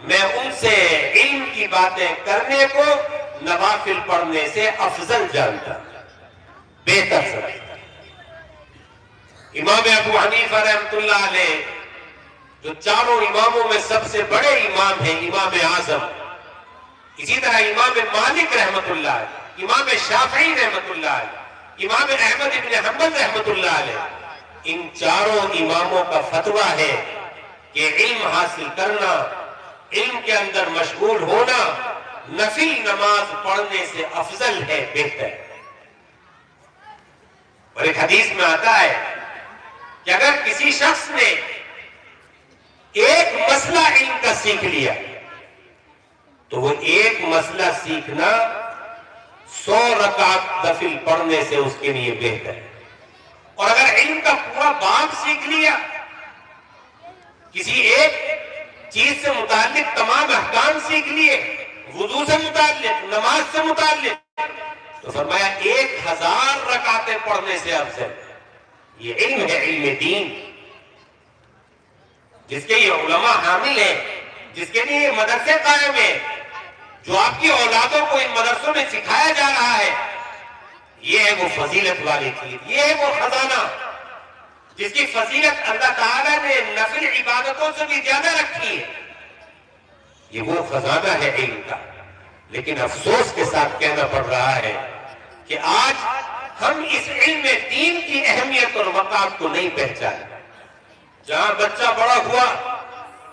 میں ان سے علم کی باتیں کرنے کو نوافل پڑھنے سے افضل جانتا، بہتر سمجھتا۔ امام ابو حنیفہ رحمۃ اللہ علیہ جو چاروں اماموں میں سب سے بڑے امام ہیں، امام اعظم، اسی طرح امام مالک رحمۃ اللہ علیہ، امام شافعی رحمۃ اللہ علیہ، امام احمد ابن حنبل رحمۃ اللہ علیہ، ان چاروں اماموں کا فتویٰ ہے کہ علم حاصل کرنا، علم کے اندر مشغول ہونا نفل نماز پڑھنے سے افضل ہے، بہتر۔ اور ایک حدیث میں آتا ہے کہ اگر کسی شخص نے ایک مسئلہ علم کا سیکھ لیا تو وہ ایک مسئلہ سیکھنا 100 رکعت نفل پڑھنے سے اس کے لیے بہتر ہے۔ اور اگر علم کا پورا باب سیکھ لیا، کسی ایک چیز سے متعلق تمام احکام سیکھ لیے، وضو سے متعلق، نماز سے متعلق، تو فرمایا 1000 رکعتیں پڑھنے سے افضل۔ یہ علم ہے، علم دین، جس کے یہ علماء حامل ہیں، جس کے لیے یہ مدرسے قائم ہیں، جو آپ کی اولادوں کو ان مدرسوں میں سکھایا جا رہا ہے، یہ ہے وہ فضیلت والی چیز، یہ ہے وہ خزانہ جس کی فضیلت اللہ تعالیٰ نے نفل عبادتوں سے بھی زیادہ رکھی ہے۔ یہ وہ خزانہ ہے علم کا۔ لیکن افسوس کے ساتھ کہنا پڑ رہا ہے کہ آج ہم اس علم دین کی اہمیت اور وقار کو نہیں پہچانے۔ جہاں بچہ بڑا ہوا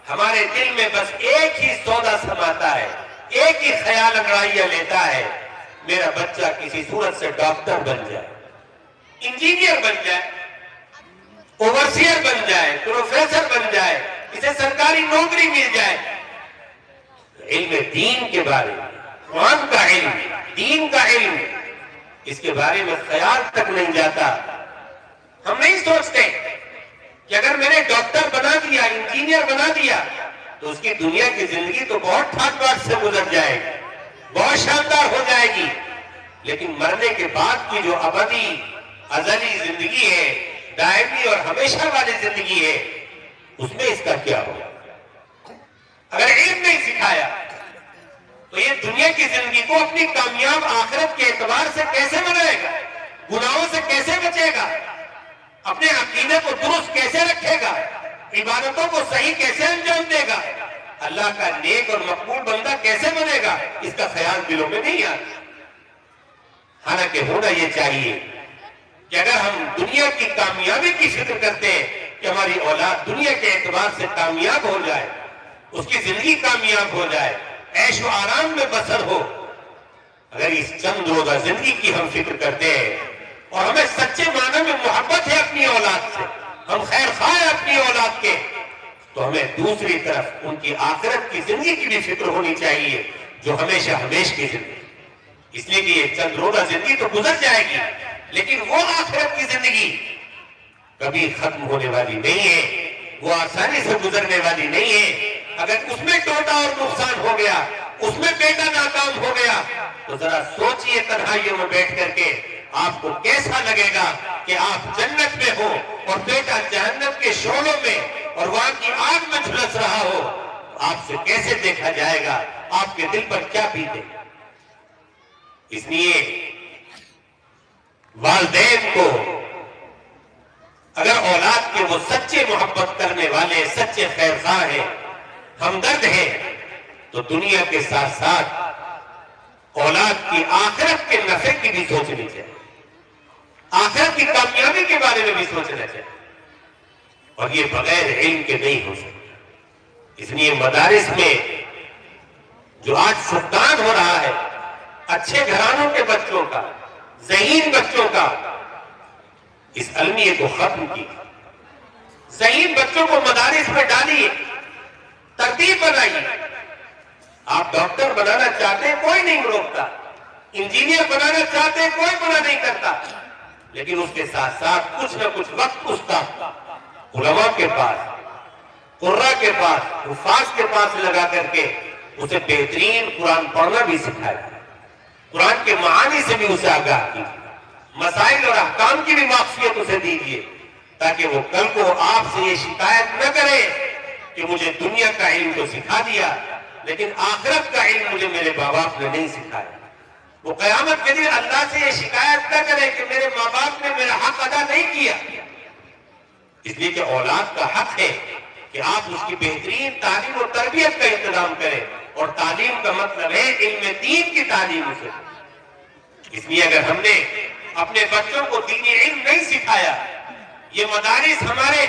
ہمارے دل میں بس ایک ہی سودا سماتا ہے، ایک ہی خیال انگڑائیاں لیتا ہے، میرا بچہ کسی صورت سے ڈاکٹر بن جائے، انجینئر بن جائے، اوورسیئر بن جائے، پروفیسر بن جائے، اسے سرکاری نوکری مل جائے۔ علم دین کے بارے میں، قرآن کا علم، دین کا علم، اس کے بارے میں خیال تک نہیں جاتا۔ ہم نہیں سوچتے کہ اگر میں نے ڈاکٹر بنا دیا، انجینئر بنا دیا تو اس کی دنیا کی زندگی تو بہت ٹھاٹ باٹ سے گزر جائے گی، بہت شاندار ہو جائے گی، لیکن مرنے کے بعد کی جو ابدی ازلی زندگی ہے، دائمی اور ہمیشہ والی زندگی ہے، اس میں اس کا کیا ہوگا؟ اگر علم نہیں سکھایا تو یہ دنیا کی زندگی کو اپنی کامیاب آخرت کے اعتبار سے کیسے بنائے گا؟ گناہوں سے کیسے بچے گا؟ اپنے عقیدے کو درست کیسے رکھے گا؟ عبادتوں کو صحیح کیسے انجام دے گا؟ اللہ کا نیک اور مقبول بندہ کیسے بنے گا؟ اس کا خیال دلوں میں نہیں آتا۔ حالانکہ ہونا یہ چاہیے کہ اگر ہم دنیا کی کامیابی کی فکر کرتے ہیں کہ ہماری اولاد دنیا کے اعتبار سے کامیاب ہو جائے، اس کی زندگی کامیاب ہو جائے، عیش و آرام میں بسر ہو، اگر اس چند روزہ زندگی کی ہم فکر کرتے ہیں اور ہمیں سچے معنی میں محبت ہے اپنی اولاد سے، ہم خیر خواہ ہیں اپنی اولاد کے، تو ہمیں دوسری طرف ان کی آخرت کی زندگی کی بھی فکر ہونی چاہیے، جو ہمیشہ ہمیش کی زندگی۔ اس لیے کہ یہ چند روزہ زندگی تو گزر جائے گی، لیکن وہ آخرت کی زندگی کبھی ختم ہونے والی نہیں ہے، وہ آسانی سے گزرنے والی نہیں ہے۔ اگر اس میں ٹوٹا اور نقصان ہو گیا، اس میں بیٹا ناکام ہو گیا، تو ذرا سوچئے تنہائیوں میں بیٹھ کر کے آپ کو کیسا لگے گا کہ آپ جنت میں ہو اور بیٹا جہنم کے شعلوں میں اور وہاں کی آگ میں جھلس رہا ہو۔ آپ سے کیسے دیکھا جائے گا، آپ کے دل پر کیا بیتے۔ اس لیے والدین کو اگر اولاد کے وہ سچے محبت کرنے والے، سچے خیر خواہ ہیں، ہمدرد ہیں، تو دنیا کے ساتھ ساتھ اولاد کی آخرت کے نفع کی بھی سوچنی چاہیے، آخرت کی کامیابی کے بارے میں بھی سوچنا چاہیے، اور یہ بغیر علم کے نہیں ہو سکتا۔ اس لیے مدارس میں جو آج فقدان ہو رہا ہے اچھے گھرانوں کے بچوں کا، ذہین بچوں کا، اس المیے کو ختم کی، ذہین بچوں کو مدارس میں ڈالیے، ترتیب بنائیے۔ آپ ڈاکٹر بنانا چاہتے ہیں، کوئی نہیں روکتا، انجینئر بنانا چاہتے ہیں، کوئی منع نہیں کرتا، لیکن اس کے ساتھ ساتھ کچھ نہ کچھ وقت اس کا علماء کے پاس، قراء کے پاس، حفاظ کے پاس لگا کر کے اسے بہترین قرآن پڑھنا بھی سکھائے، قرآن کے معانی سے بھی اسے آگاہ کیجیے، مسائل اور احکام کی بھی معافیت اسے دیجیے، تاکہ وہ کل کو آپ سے یہ شکایت نہ کرے کہ مجھے دنیا کا علم تو سکھا دیا لیکن آخرت کا علم مجھے میرے ماں باپ نے نہیں سکھایا۔ وہ قیامت کے دن اللہ سے یہ شکایت نہ کرے کہ میرے ماں باپ نے میرا حق ادا نہیں کیا۔ اس لیے کہ اولاد کا حق ہے کہ آپ اس کی بہترین تعلیم و تربیت کا انتظام کریں، اور تعلیم کا مطلب ہے علم دین کی تعلیم اسے۔ اس لیے اگر ہم نے اپنے بچوں کو دینی علم نہیں سکھایا، یہ مدارس ہمارے،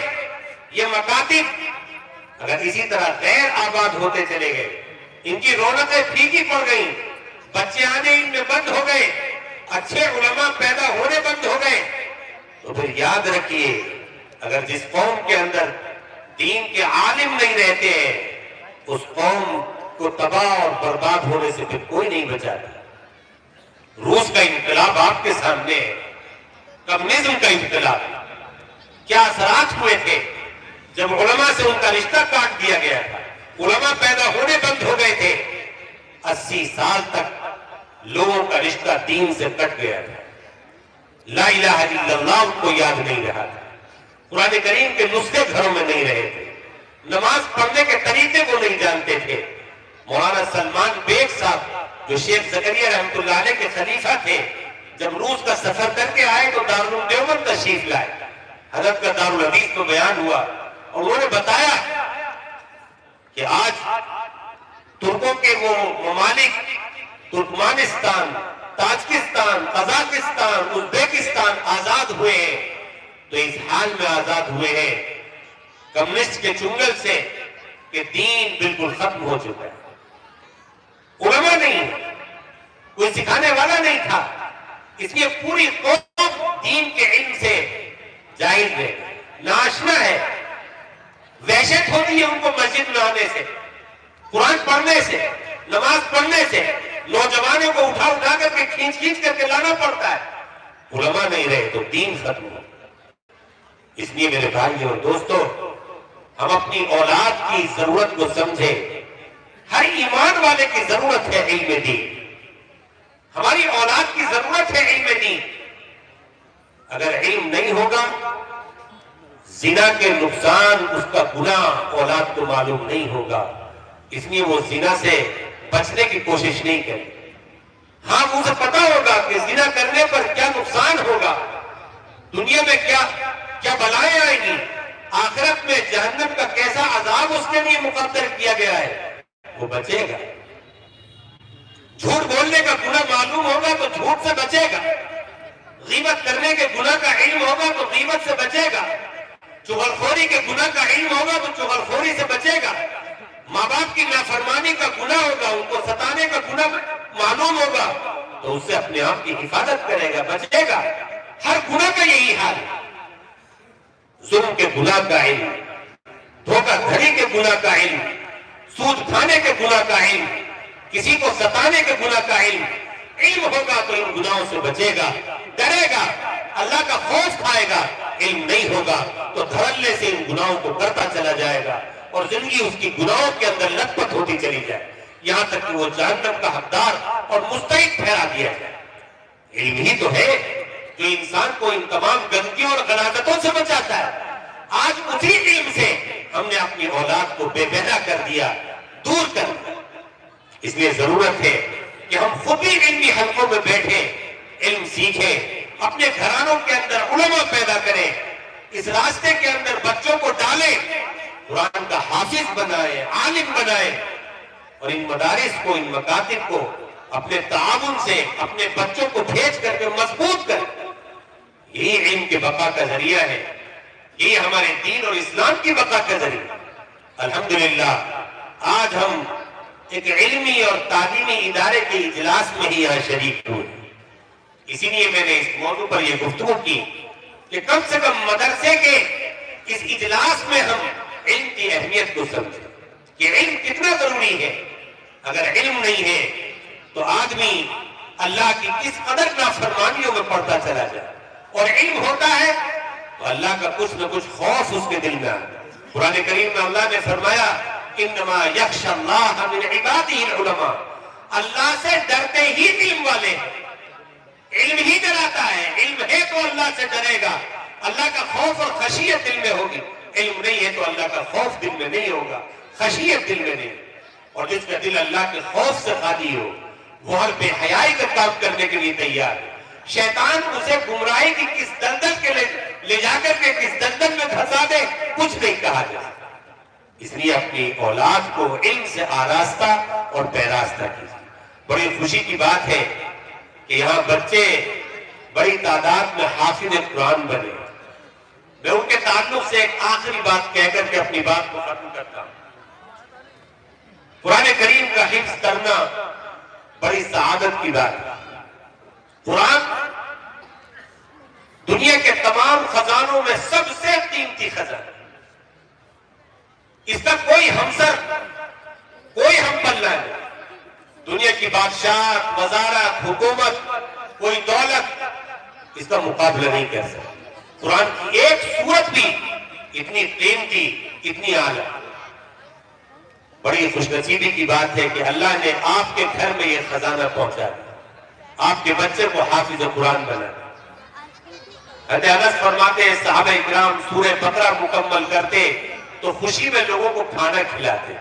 یہ مکاتب اگر اسی طرح غیر آباد ہوتے چلے گئے، ان کی رونقیں پھیکی پڑ گئیں، بچے آنے ان میں بند ہو گئے، اچھے علماء پیدا ہونے بند ہو گئے، تو پھر یاد رکھیے اگر جس قوم کے اندر دین کے عالم نہیں رہتے ہیں، اس قوم کو تباہ اور برباد ہونے سے پھر کوئی نہیں بچاتا۔ روس کا انقلاب آپ کے سامنے ہے، کمیونزم کا انقلاب، کیا اثرات ہوئے تھے جب علماء سے ان کا رشتہ کاٹ دیا گیا تھا، علماء پیدا ہونے بند ہو گئے تھے، 80 سال تک لوگوں کا رشتہ دین سے کٹ گیا تھا، لا الہ الا اللہ ان کو یاد نہیں رہا تھا، قرآن کریم کے نسخے گھروں میں نہیں رہے تھے، نماز پڑھنے کے طریقے کو نہیں جانتے تھے۔ مولانا سلمان بیگ صاحب جو شیخ زکریا رحمۃ اللہ علیہ کے خلیفہ تھے، جب روس کا سفر کر کے آئے تو دارالعلوم دیوبند تشریف لائے، حضرت کا دارالحدیث میں بیان ہوا، اور انہوں نے بتایا کہ آج ترکوں کے وہ ممالک ترکمانستان، تاجکستان، قزاقستان، ازبیکستان آزاد ہوئے ہیں، تو اس حال میں آزاد ہوئے ہیں کمیونسٹ کے چنگل سے کہ دین بالکل ختم ہو چکا ہے، علماء نہیں، کوئی سکھانے والا نہیں تھا، اس لیے پوری قوم دین کے علم سے جاہل ہے، ناشنا ہے، وحشت ہوتی ہے ان کو مسجد میں آنے سے، قرآن پڑھنے سے، نماز پڑھنے سے، نوجوانوں کو اٹھا اٹھا کر کے کھینچ کھینچ کر کے لانا پڑتا ہے، علماء نہیں رہے تو دین ختم ہو۔ اس لیے میرے بھائیوں اور دوستوں، ہم اپنی اولاد کی ضرورت کو سمجھیں، ہر ایمان والے کی ضرورت ہے علم دین، ہماری اولاد کی ضرورت ہے علم دین۔ اگر علم نہیں ہوگا، زنا کے نقصان، اس کا گناہ اولاد کو معلوم نہیں ہوگا، اس لیے وہ زنا سے بچنے کی کوشش نہیں کرے۔ ہاں مجھے پتا ہوگا کہ زنا کرنے پر کیا نقصان ہوگا، دنیا میں کیا بلائیں آئیں گی، آخرت میں جہنم کا کیسا عذاب اس کے لیے مقدر کیا گیا ہے، وہ بچے گا۔ جھوٹ بولنے کا گناہ معلوم ہوگا تو جھوٹ سے بچے گا، غیبت کرنے کے گناہ کا علم ہوگا تو غیبت سے بچے گا، چغلخوری کے گناہ کا علم ہوگا تو چغلخوری سے بچے گا، ماں باپ کی نافرمانی کا گناہ ہوگا، ان کو ستانے کا گناہ معلوم ہوگا تو اس سے اپنے آپ کی حفاظت کرے گا، بچے گا۔ ہر گناہ کا یہی حال ہے، ظلم کے گناہ کا علم، دھوکہ دھڑی کے گناہ کا علم، سود کھانے کے گناہ کا علم، کسی کو ستانے کے گناہ کا علم ہوگا تو ان گناہوں سے بچے گا، ڈرے گا، اللہ کا خوف کھائے گا۔ علم نہیں ہوگا تو دھڑلے سے ان گناہوں کو کرتا چلا جائے گا، اور زندگی اس کی گناہوں کے اندر لت پت ہوتی چلی جائے، یہاں تک کہ وہ جہنم کا حقدار اور مستحق ٹھہرا دیا جائے۔ علم ہی تو ہے جو انسان کو ان تمام گندگیوں اور غلاظتوں سے بچاتا ہے۔ آج اسی علم سے ہم نے اپنی اولاد کو بے بہرا کر دیا، اس لیے ضرورت ہے کہ ہم خود بھی علمی حلقوں میں بیٹھیں، علم سیکھیں، اپنے گھرانوں کے اندر علماء پیدا کریں، اس راستے کے اندر بچوں کو ڈالیں، قرآن کا حافظ بنائیں، عالم بنائیں، اور ان مدارس کو، ان مکاتب کو اپنے تعاون سے اپنے بچوں کو بھیج کر کے مضبوط کریں۔ یہی علم کے بقا کا ذریعہ ہے، یہی ہمارے دین اور اسلام کی بقا کا ذریعہ۔ الحمدللہ آج ہم ایک علمی اور تعلیمی ادارے کے اجلاس میں ہی یہاں شریک ہوئے، اسی لیے میں نے اس موضوع پر یہ گفتگو کی کہ کم سے کم مدرسے کے اس اجلاس میں ہم علم کی اہمیت کو سمجھیں کہ علم کتنا ضروری ہے۔ اگر علم نہیں ہے تو آدمی اللہ کی کس قدر نافرمانیوں میں پڑتا چلا جائے، اور علم ہوتا ہے تو اللہ کا کچھ نہ کچھ خوف اس کے دل میں آتا ہے۔ قرآن کریم میں اللہ نے فرمایا انما یخشی اللہ من عبادہ العلماء، اللہ سے ڈرتے ہی علم والے ہیں۔ علم ہی ڈراتا ہے، علم ہے تو اللہ سے ڈرے گا، اللہ کا خوف اور خشیت دل میں ہوگی۔ علم نہیں ہے تو اللہ کا خوف دل میں نہیں ہوگا، خشیت دل میں نہیں۔ اور جس کا دل اللہ کے خوف سے خالی ہو وہ ہر بے حیائی کا کام کرنے کے لیے تیار ہے۔ شیطان اسے گمراہی کی کس دلدل کے لے جا کر کے کس دلدل میں دھسا دے کچھ نہیں کہا جائے۔ اس لیے اپنی اولاد کو علم سے آراستہ اور پیراستہ کیجیے۔ بڑی خوشی کی بات ہے کہ یہاں بچے بڑی تعداد میں حافظ قرآن بنے۔ میں ان کے تعلق سے ایک آخری بات کہہ کر کے اپنی بات کو ختم کرتا ہوں۔ قرآن کریم کا حفظ کرنا بڑی سعادت کی بات ہے۔ قرآن دنیا کے تمام خزانوں میں سب سے قیمتی خزانہ، اس کا کوئی ہمسر، کوئی ہم پلہ نہیں۔ دنیا کی بادشاہت، وزارت، حکومت، کوئی دولت اس کا مقابلہ نہیں کر سکتا۔ قرآن کی ایک سورت بھی اتنی قیمتی، اتنی اعلیٰ۔ بڑی خوش نصیبی کی بات ہے کہ اللہ نے آپ کے گھر میں یہ خزانہ پہنچا دیا، آپ کے بچے کو حافظ قرآن بنا دیا۔ حضرت انس فرماتے ہیں صحابہ اکرام سورہ بقرہ مکمل کرتے تو خوشی میں لوگوں کو کھانا کھلاتے۔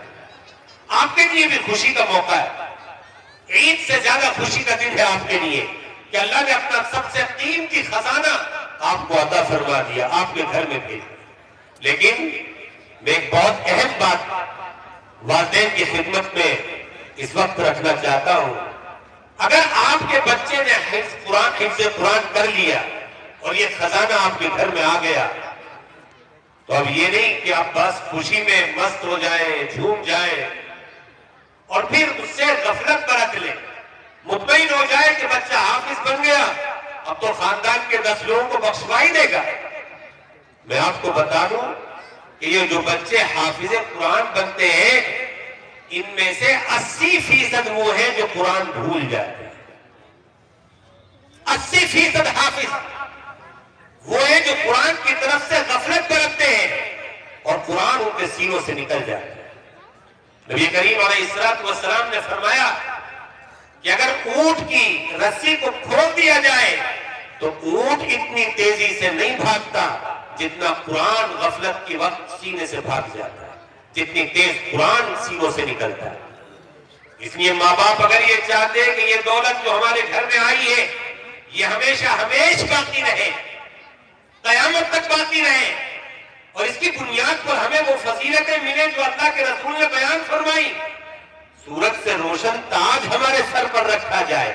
آپ کے لیے بھی خوشی کا موقع ہے، عید سے زیادہ خوشی کا دن ہے آپ کے لیے کہ اللہ نے اپنا سب سے قیمتی خزانہ آپ کو عطا فرما دیا، آپ کے گھر میں بھیج۔ لیکن میں ایک بہت اہم بات والدین کی خدمت میں اس وقت رکھنا چاہتا ہوں۔ اگر آپ کے بچے نے حفظ قرآن کر لیا اور یہ خزانہ آپ کے گھر میں آ گیا تو اب یہ نہیں کہ آپ بس خوشی میں مست ہو جائیں، جھوم جائیں اور پھر اس سے غفلت برت لیں، مطمئن ہو جائے کہ بچہ حافظ بن گیا اب تو خاندان کے 10 لوگوں کو بخشوا ہی دے گا۔ میں آپ کو بتا دوں کہ یہ جو بچے حافظ قرآن بنتے ہیں ان میں سے 80% وہ ہیں جو قرآن بھول جاتے ہیں۔ 80% حافظ وہ ہیں جو قرآن کی طرف سے غفلت برتتے ہیں اور قرآن ان کے سینوں سے نکل جاتا ہے۔ نبی کریم علیہ السلام نے فرمایا کہ اگر اونٹ کی رسی کو کھول دیا جائے تو اونٹ اتنی تیزی سے نہیں بھاگتا جتنا قرآن غفلت کے وقت سینے سے بھاگ جاتا ہے، جتنی تیز قرآن سینوں سے نکلتا ہے۔ اس لیے ماں باپ اگر یہ چاہتے ہیں کہ یہ دولت جو ہمارے گھر میں آئی ہے یہ ہمیشہ باقی رہے، قیامت تک باقی رہے، اور اس کی بنیاد پر ہمیں وہ فضیلتیں ملیں جو اللہ کے رسول نے بیان فرمائی، سورج سے روشن تاج ہمارے سر پر رکھا جائے،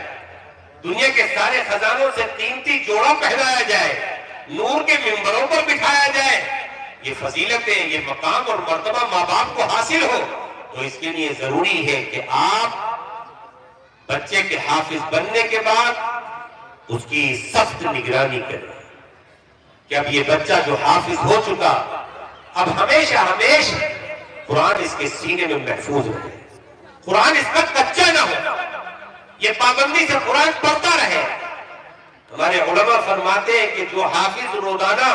دنیا کے سارے خزانوں سے قیمتی جوڑا پہنایا جائے، نور کے منبروں پر بٹھایا جائے، یہ فضیلتیں، یہ مقام اور مرتبہ ماں باپ کو حاصل ہو تو اس کے لیے ضروری ہے کہ آپ بچے کے حافظ بننے کے بعد اس کی سخت نگرانی کریں کہ اب یہ بچہ جو حافظ ہو چکا اب ہمیشہ قرآن اس کے سینے میں محفوظ رہے، قرآن اس کا کچا نہ ہو، یہ پابندی سے قرآن پڑھتا رہے۔ ہمارے علماء فرماتے ہیں کہ جو حافظ روزانہ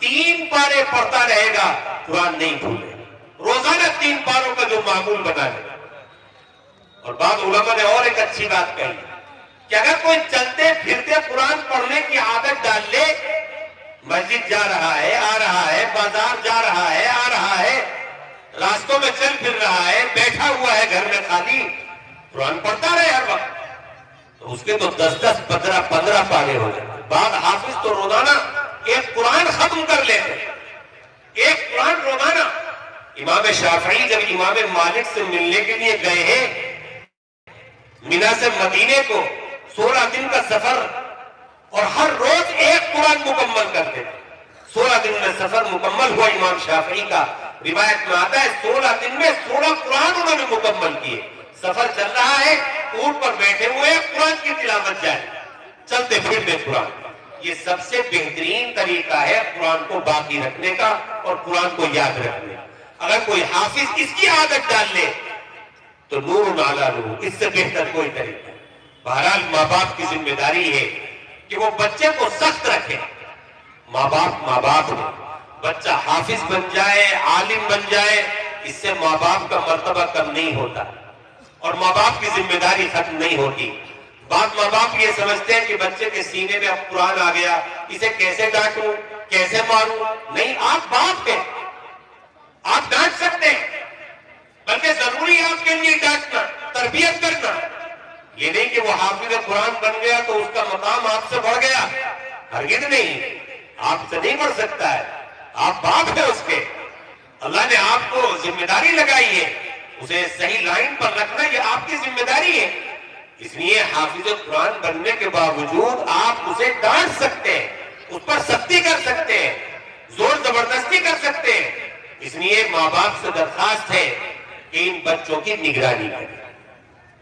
3 پارے پڑھتا رہے گا قرآن نہیں بھولے، روزانہ 3 پاروں کا جو معمول بنا لے۔ اور بعض علماء نے اور ایک اچھی بات کہی کہ اگر کوئی چلتے پھرتے قرآن پڑھنے کی عادت ڈال لے، مسجد جا رہا ہے، آ رہا ہے، بازار جا رہا ہے، آ رہا ہے، راستوں میں چل پھر رہا ہے، بیٹھا ہوا ہے گھر میں خالی، قرآن پڑھتا رہے ہر وقت، تو اس کے تو 10 15 پارے ہو جائیں۔ بعض حافظ تو روزانہ ایک قرآن ختم کر لیتے، ایک قرآن روزانہ۔ امام شافعی جب امام مالک سے ملنے کے لیے گئے ہیں مینا سے مدینے کو، 16 دن کا سفر، اور ہر روز ایک قرآن مکمل کرتے تھے۔ 16 دن میں سفر مکمل ہوا امام شافعی کا، روایت میں آتا ہے 16 دن میں 16 قرآن انہوں نے مکمل کیے۔ سفر چل رہا ہے، اونٹ پر بیٹھے ہوئے قرآن کی تلاوت جائے، چلتے پھرتے قرآن۔ یہ سب سے بہترین طریقہ ہے قرآن کو باقی رکھنے کا اور قرآن کو یاد رکھنے کا۔ اگر کوئی حافظ اس کی عادت ڈال لے تو نور علی نور، اس سے بہتر کوئی طریقہ ہے۔ بہرحال ماں باپ کی ذمہ داری ہے کہ وہ بچے کو سخت رکھے۔ ماں باپ نے بچہ حافظ بن جائے، عالم بن جائے، اس سے ماں باپ کا مرتبہ کم نہیں ہوتا اور ماں باپ کی ذمہ داری ختم نہیں ہوتی۔ بعض ماں باپ یہ سمجھتے ہیں کہ بچے کے سینے میں اب قرآن آ گیا، اسے کیسے ڈانٹوں، کیسے ماروں۔ نہیں، آپ باپ ہیں، آپ ڈانٹ سکتے ہیں، بلکہ ضروری ہے آپ کے لیے ڈانٹنا، تربیت کرنا۔ یہ نہیں کہ وہ حافظ قرآن بن گیا تو اس کا مقام آپ سے بڑھ گیا، ہرگز نہیں، آپ سے نہیں بڑھ سکتا ہے، آپ باپ ہیں اس کے۔ اللہ نے آپ کو ذمہ داری لگائی ہے، اسے صحیح لائن پر رکھنا یہ آپ کی ذمہ داری ہے۔ اس لیے حافظ قرآن بننے کے باوجود آپ اسے ڈانٹ سکتے ہیں، اس پر سختی کر سکتے ہیں، زور زبردستی کر سکتے ہیں۔ اس لیے ماں باپ سے درخواست ہے کہ ان بچوں کی نگرانی کریں،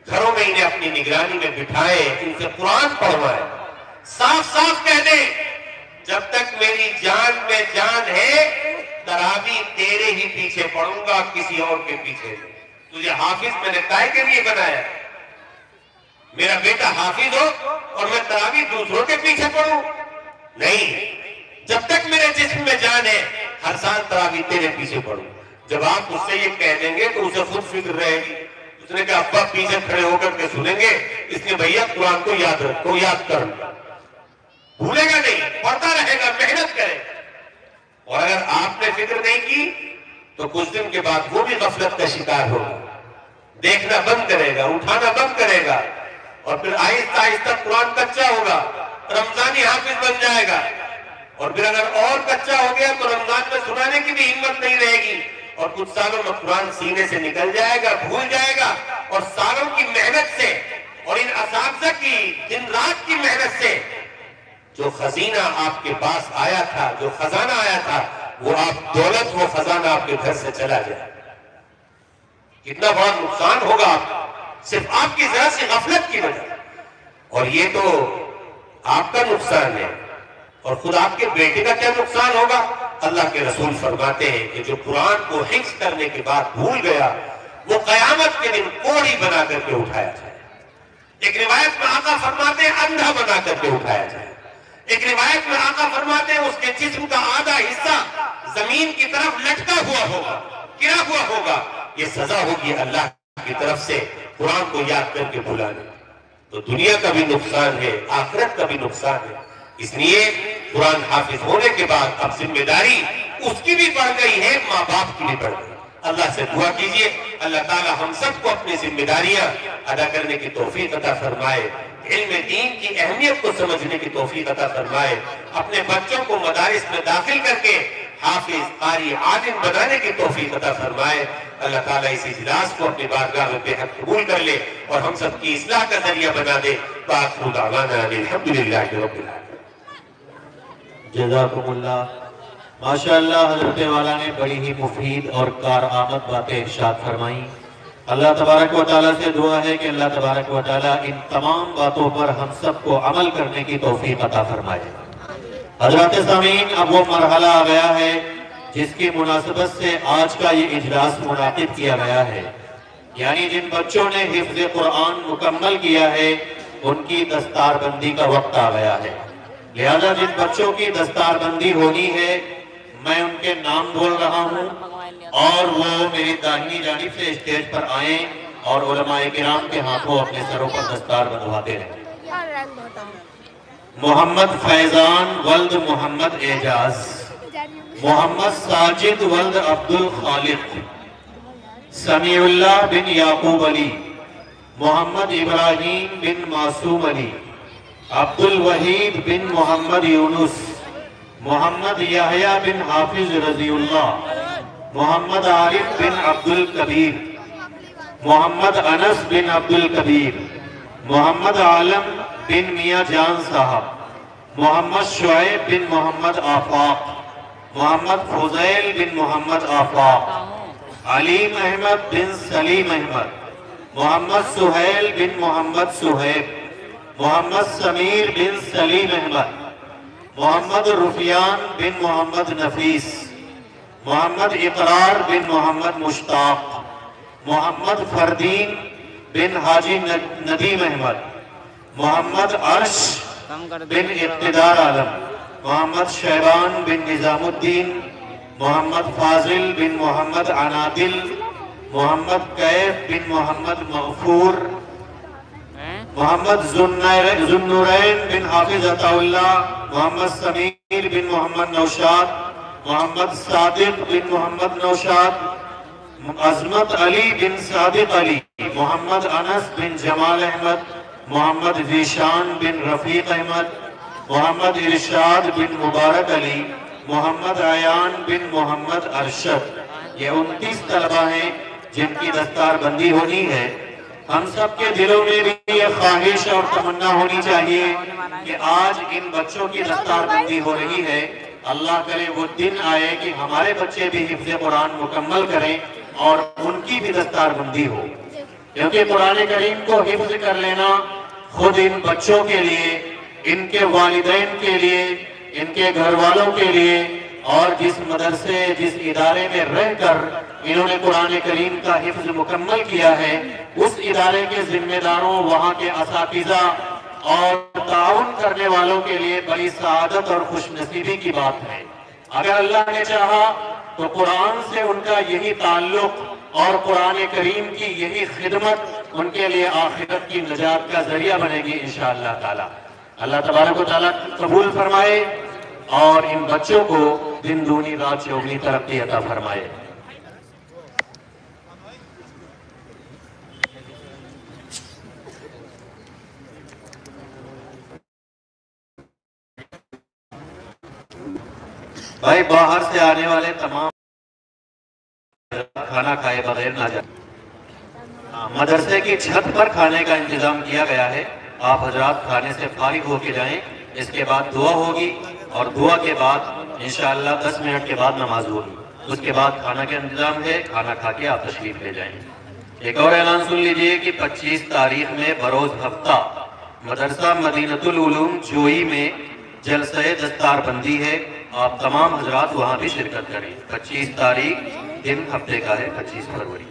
گھروں میں انہیں اپنی نگرانی میں بٹھائیں، ان سے قرآن پڑھوائیں، صاف صاف کہہ دیں جب تک میری جان میں جان ہے تراویح تیرے ہی پیچھے پڑھوں گا، کسی اور کے پیچھے نہیں۔ تجھے حافظ میں نے کائے کے لیے بنایا؟ میرا بیٹا حافظ ہو اور میں تراویح دوسروں کے پیچھے پڑھوں؟ نہیں، جب تک میرے جسم میں جان ہے ہر سال تراویح تیرے پیچھے پڑھوں۔ جب آپ اس سے یہ کہہ دیں گے تو اسے خود فکر رہے گی، اس نے کہا ابا پیچھے کھڑے ہو کر کے سنیں گے، اس نے بھیا قرآن کو یاد رکھو، یاد کر، بھولے گا نہیں، پڑھتا رہے گا، محنت کرے۔ اور اگر آپ نے فکر نہیں کی تو کچھ دن کے بعد وہ بھی غفلت کا شکار ہوگا، دیکھنا بند کرے گا، اٹھانا بند کرے گا، اور پھر آہستہ آہستہ قرآن کچا ہوگا، رمضانی حافظ بن جائے گا، اور پھر اگر اور کچا ہو گیا تو رمضان میں سنانے کی بھی ہمت نہیں رہے گی، اور کچھ سالوں میں قرآن سینے سے نکل جائے گا، بھول جائے گا، اور سالوں کی محنت سے اور ان اساتذہ کی دن رات کی محنت سے جو خزینہ آپ کے پاس آیا تھا، جو خزانہ آیا تھا، وہ آپ دولت، وہ خزانہ آپ کے گھر سے چلا جائے۔ کتنا بڑا نقصان ہوگا آپ، صرف آپ کی ذرا سی غفلت کی وجہ۔ اور یہ تو آپ کا نقصان ہے، اور خود آپ کے بیٹے کا کیا نقصان ہوگا؟ اللہ کے رسول فرماتے ہیں کہ جو قرآن کو حفظ کرنے کے بعد بھول گیا وہ قیامت کے دن کوڑی بنا کر کے اٹھایا جائے۔ ایک روایت میں آقا فرماتے ہیں اندھا بنا کر کے اٹھایا جائے۔ ایک روایت میں آقا فرماتے ہیں اس کے جسم کا آدھا حصہ زمین کی طرف لٹکا ہوا ہوگا، گرا ہوا ہوگا۔ یہ سزا ہوگی اللہ کی طرف سے قرآن کو یاد کر کے بھلانے۔ تو دنیا کا بھی نقصان ہے، آخرت کا بھی نقصان ہے۔ اس لیے قرآن حافظ ہونے کے بعد اب ذمہ داری اس کی بھی بڑھ گئی ہے، ماں باپ کی بھی بڑھ گئی۔ اللہ سے دعا کیجئے اللہ تعالی ہم سب کو اپنی ذمہ داریاں ادا کرنے کی توفیق عطا فرمائے، علم دین کی اہمیت کو سمجھنے کی توفیق عطا فرمائے، اپنے بچوں کو مدارس میں داخل کر کے حافظ، قاری، عالم بنانے کی توفیق عطا فرمائے۔ اللہ تعالیٰ اس اجلاس کو اپنی بارگاہ میں بے حد قبول کر لے اور ہم سب کی اصلاح کا ذریعہ بنا دے۔ وآخر دعوانا الحمدللہ رب العالمین۔ جزاکم اللہ۔ ماشاءاللہ حضرت والا نے بڑی ہی مفید اور کارآمد باتیں ارشاد فرمائیں۔ اللہ تبارک و تعالیٰ سے دعا ہے کہ اللہ تبارک و تعالیٰ ان تمام باتوں پر ہم سب کو عمل کرنے کی توفیق عطا فرمائے۔ حضرات سامعین، اب وہ مرحلہ آ گیا ہے جس کی مناسبت سے آج کا یہ اجلاس منعقد کیا گیا ہے، یعنی جن بچوں نے حفظ قرآن مکمل کیا ہے ان کی دستار بندی کا وقت آ گیا ہے۔ لہذا جن بچوں کی دستار بندی ہونی ہے میں ان کے نام بول رہا ہوں اور وہ میری داہنی جانب سے اسٹیج پر آئیں اور علماء کرام کے ہاتھوں اپنے سروں پر دستار بندھواتے رہیں۔ محمد فیضان ولد محمد اعجاز، محمد ساجد ولد عبد الخالق، سمیع اللہ بن یعقوب علی، محمد ابراہیم بن معصوم علی، عبد الوحید بن محمد یونس، محمد یحییٰ بن حافظ رضی اللہ، محمد عارف بن عبد الکبیر، محمد انس بن عبد الکبیر، محمد عالم بن میاں جان صاحب، محمد شعیب بن محمد آفاق، محمد فضیل بن محمد آفاق، علیم احمد بن سلیم احمد، محمد سہیل بن محمد سہیب، محمد سمیر بن سلیم احمد، محمد رفیان بن محمد نفیس، محمد اقرار بن محمد مشتاق، محمد فردین بن حاجی ندیم احمد، محمد عرش بن اقتدار عالم، محمد شیبان بن نظام الدین، محمد فاضل بن محمد عنادل، محمد کیف بن محمد مغفور، محمد ذوالنورین بن حافظ عطا اللہ، محمد سمیر بن محمد نوشاد، محمد صادق بن محمد نوشاد، عظمت علی بن صادق علی، محمد انس بن جمال احمد، محمد ذیشان بن رفیق احمد، محمد ارشاد بن مبارک علی، محمد عیان بن محمد ارشد۔ یہ 29 طلبہ ہیں جن کی دستار بندی ہونی ہے۔ ہم سب کے دلوں میں بھی یہ خواہش اور تمنا ہونی چاہیے کہ آج ان بچوں کی دستار بندی ہو رہی ہے، اللہ کرے وہ دن آئے کہ ہمارے بچے بھی حفظ قرآن مکمل کریں اور ان کی بھی دستار بندی ہو، کیونکہ قرآن کریم کو حفظ کر لینا خود ان بچوں کے لیے، ان کے والدین کے لیے، ان کے گھر والوں کے لیے، اور جس مدرسے جس ادارے میں رہ کر انہوں نے قرآن کریم کا حفظ مکمل کیا ہے، اس ادارے کے ذمہ داروں، وہاں کے اساتذہ اور تعاون کرنے والوں کے لیے بڑی سعادت اور خوش نصیبی کی بات ہے۔ اگر اللہ نے چاہا تو قرآن سے ان کا یہی تعلق اور قرآن کریم کی یہی خدمت ان کے لیے آخرت کی نجات کا ذریعہ بنے گی انشاءاللہ تعالی۔ اللہ تبارک و تعالی قبول فرمائے اور ان بچوں کو دن دونی رات چوگنی ترقی عطا فرمائے۔ بھائی باہر سے آنے والے تمام کھانا کھائے بغیر نہ جائیں۔ مدرسے کی چھت پر کھانے کا انتظام کیا گیا ہے، آپ حضرات کھانے سے فارغ ہو کے جائیں، اس کے بعد دعا ہوگی اور دعا کے بعد انشاءاللہ 10 منٹ کے بعد نماز ہوگی، اس کے بعد کھانا کا انتظام ہے، کھانا کھا کے آپ تشریف لے جائیں۔ ایک اور اعلان سن لیجئے کہ 25 تاریخ میں بروز ہفتہ مدرسہ مدینۃ العلوم جوئی میں جلسہ دستار بندی ہے، آپ تمام حضرات وہاں بھی شرکت کریں۔ 25 تاریخ دن ہفتے کا ہے، 25 فروری۔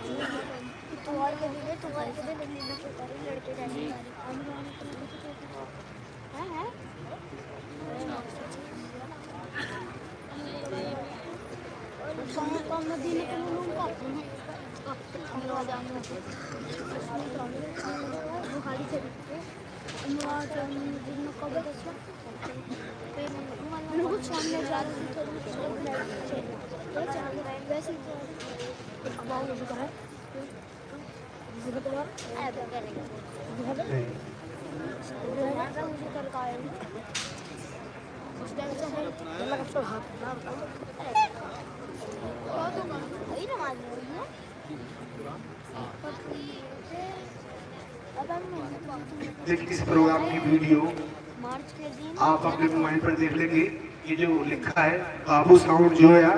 اس پروگرام کی ویڈیو آپ اپنے موبائل پر دیکھ لیں گے، یہ جو لکھا ہے بابو ساؤنڈ جویا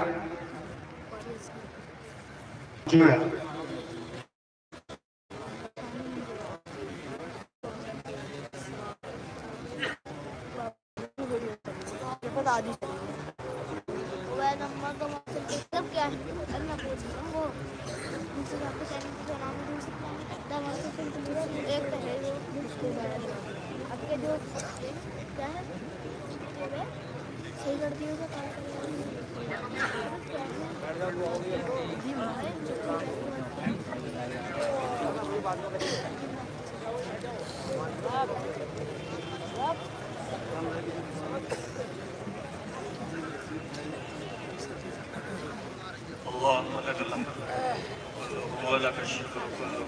اللهم لك الحمد ولك الشكر كله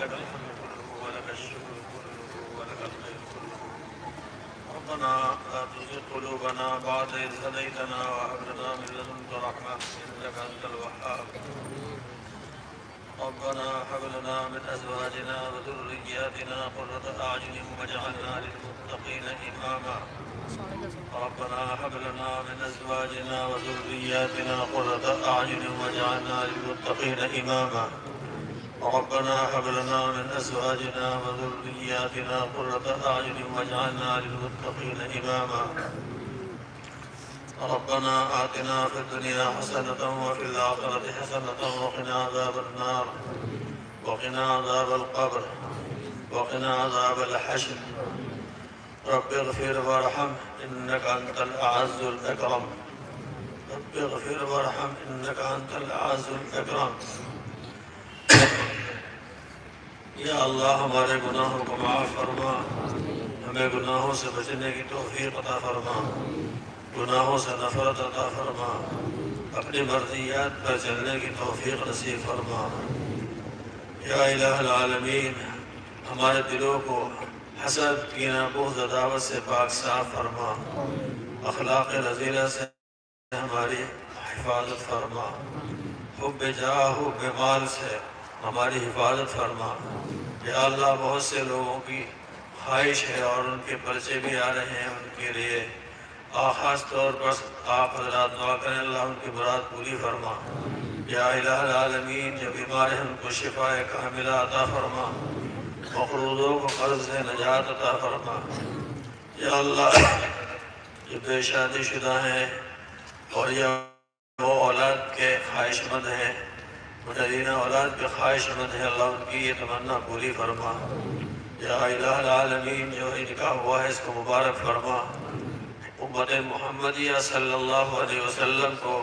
لك الحمد كله ولك الشكر كله ولك الخير كله ربنا لا تزغ قلوبنا بعد إذ هديتنا وهب لنا من لدنك رحمة إنك أنت الوهاب ربنا هب لنا من أزواجنا وذرياتنا قرة أعين واجعلنا للمتقين إماما ربنا هب لنا من أزواجنا وذرياتنا قرة أعين واجعلنا للمتقين إماما ربنا هب لنا من أزواجنا وذرياتنا قرة أعين واجعلنا للمتقين إماما ربنا آتنا في الدنيا حسنة وفي الآخرة حسنة وقنا عذاب النار وقنا عذاب القبر وقنا عذاب الحشر رب اغفر وارحم إنك أنت الأعز الأكرم رب اغفر وارحم إنك أنت الأعز الأكرم یا اللہ ہمارے گناہوں کو معاف فرما ہمیں گناہوں سے بچنے کی توفیق عطا فرما گناہوں سے نفرت عطا فرما اپنی مرضیات پر چلنے کی توفیق نصیب فرما یا الہ العالمین ہمارے دلوں کو حسد کینہ بغض عداوت سے پاک صاف فرما اخلاق رذیلہ سے ہماری حفاظت فرما حب جاہ حب مال سے ہماری حفاظت فرما یا اللہ بہت سے لوگوں کی خواہش ہے اور ان کے پرچے بھی آ رہے ہیں ان کے لیے خاص طور پر آپ حضرات دعا کریں اللہ ان کی مراد پوری فرما یا الہ العالمین جو بیمار ہیں ان کو شفاء کاملہ عطا فرما مقروضوں کو قرض سے نجات عطا فرما یا اللہ جو بے شادی شدہ ہیں اور یا وہ اولاد کے خواہش مند ہیں مجرینہ اولاد کے خواہش مند ہے اللہ ان کی یہ تمنا پوری فرما یا الہ العالمین جو نکاح ہوا ہے اس کو مبارک فرما امت محمدیہ صلی اللہ علیہ وسلم کو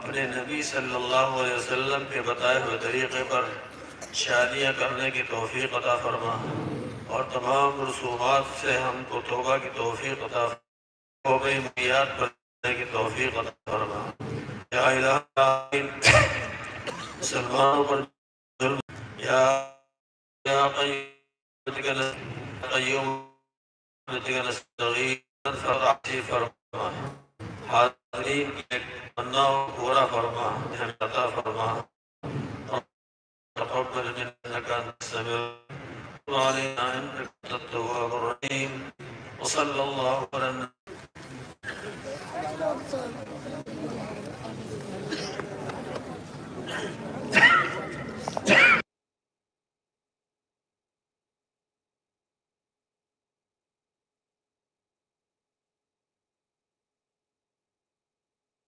اپنے نبی صلی اللہ علیہ وسلم کے بتائے ہوئے طریقے پر شادیاں کرنے کی توفیق عطا فرما اور تمام رسومات سے ہم کو توبہ کی توفیق عطا فرما توبہ مبیات کرنے کی توفیق عطا فرما یا الہ العالمین مسلمانوں پر ظلم یا قیوم نستغیث فرعتی فرما حاضرین کی تمناؤں پورا فرما عطا فرما تقبل منك أنت السميع وعلينا إنك أنت التواب الرحيم وصلى الله على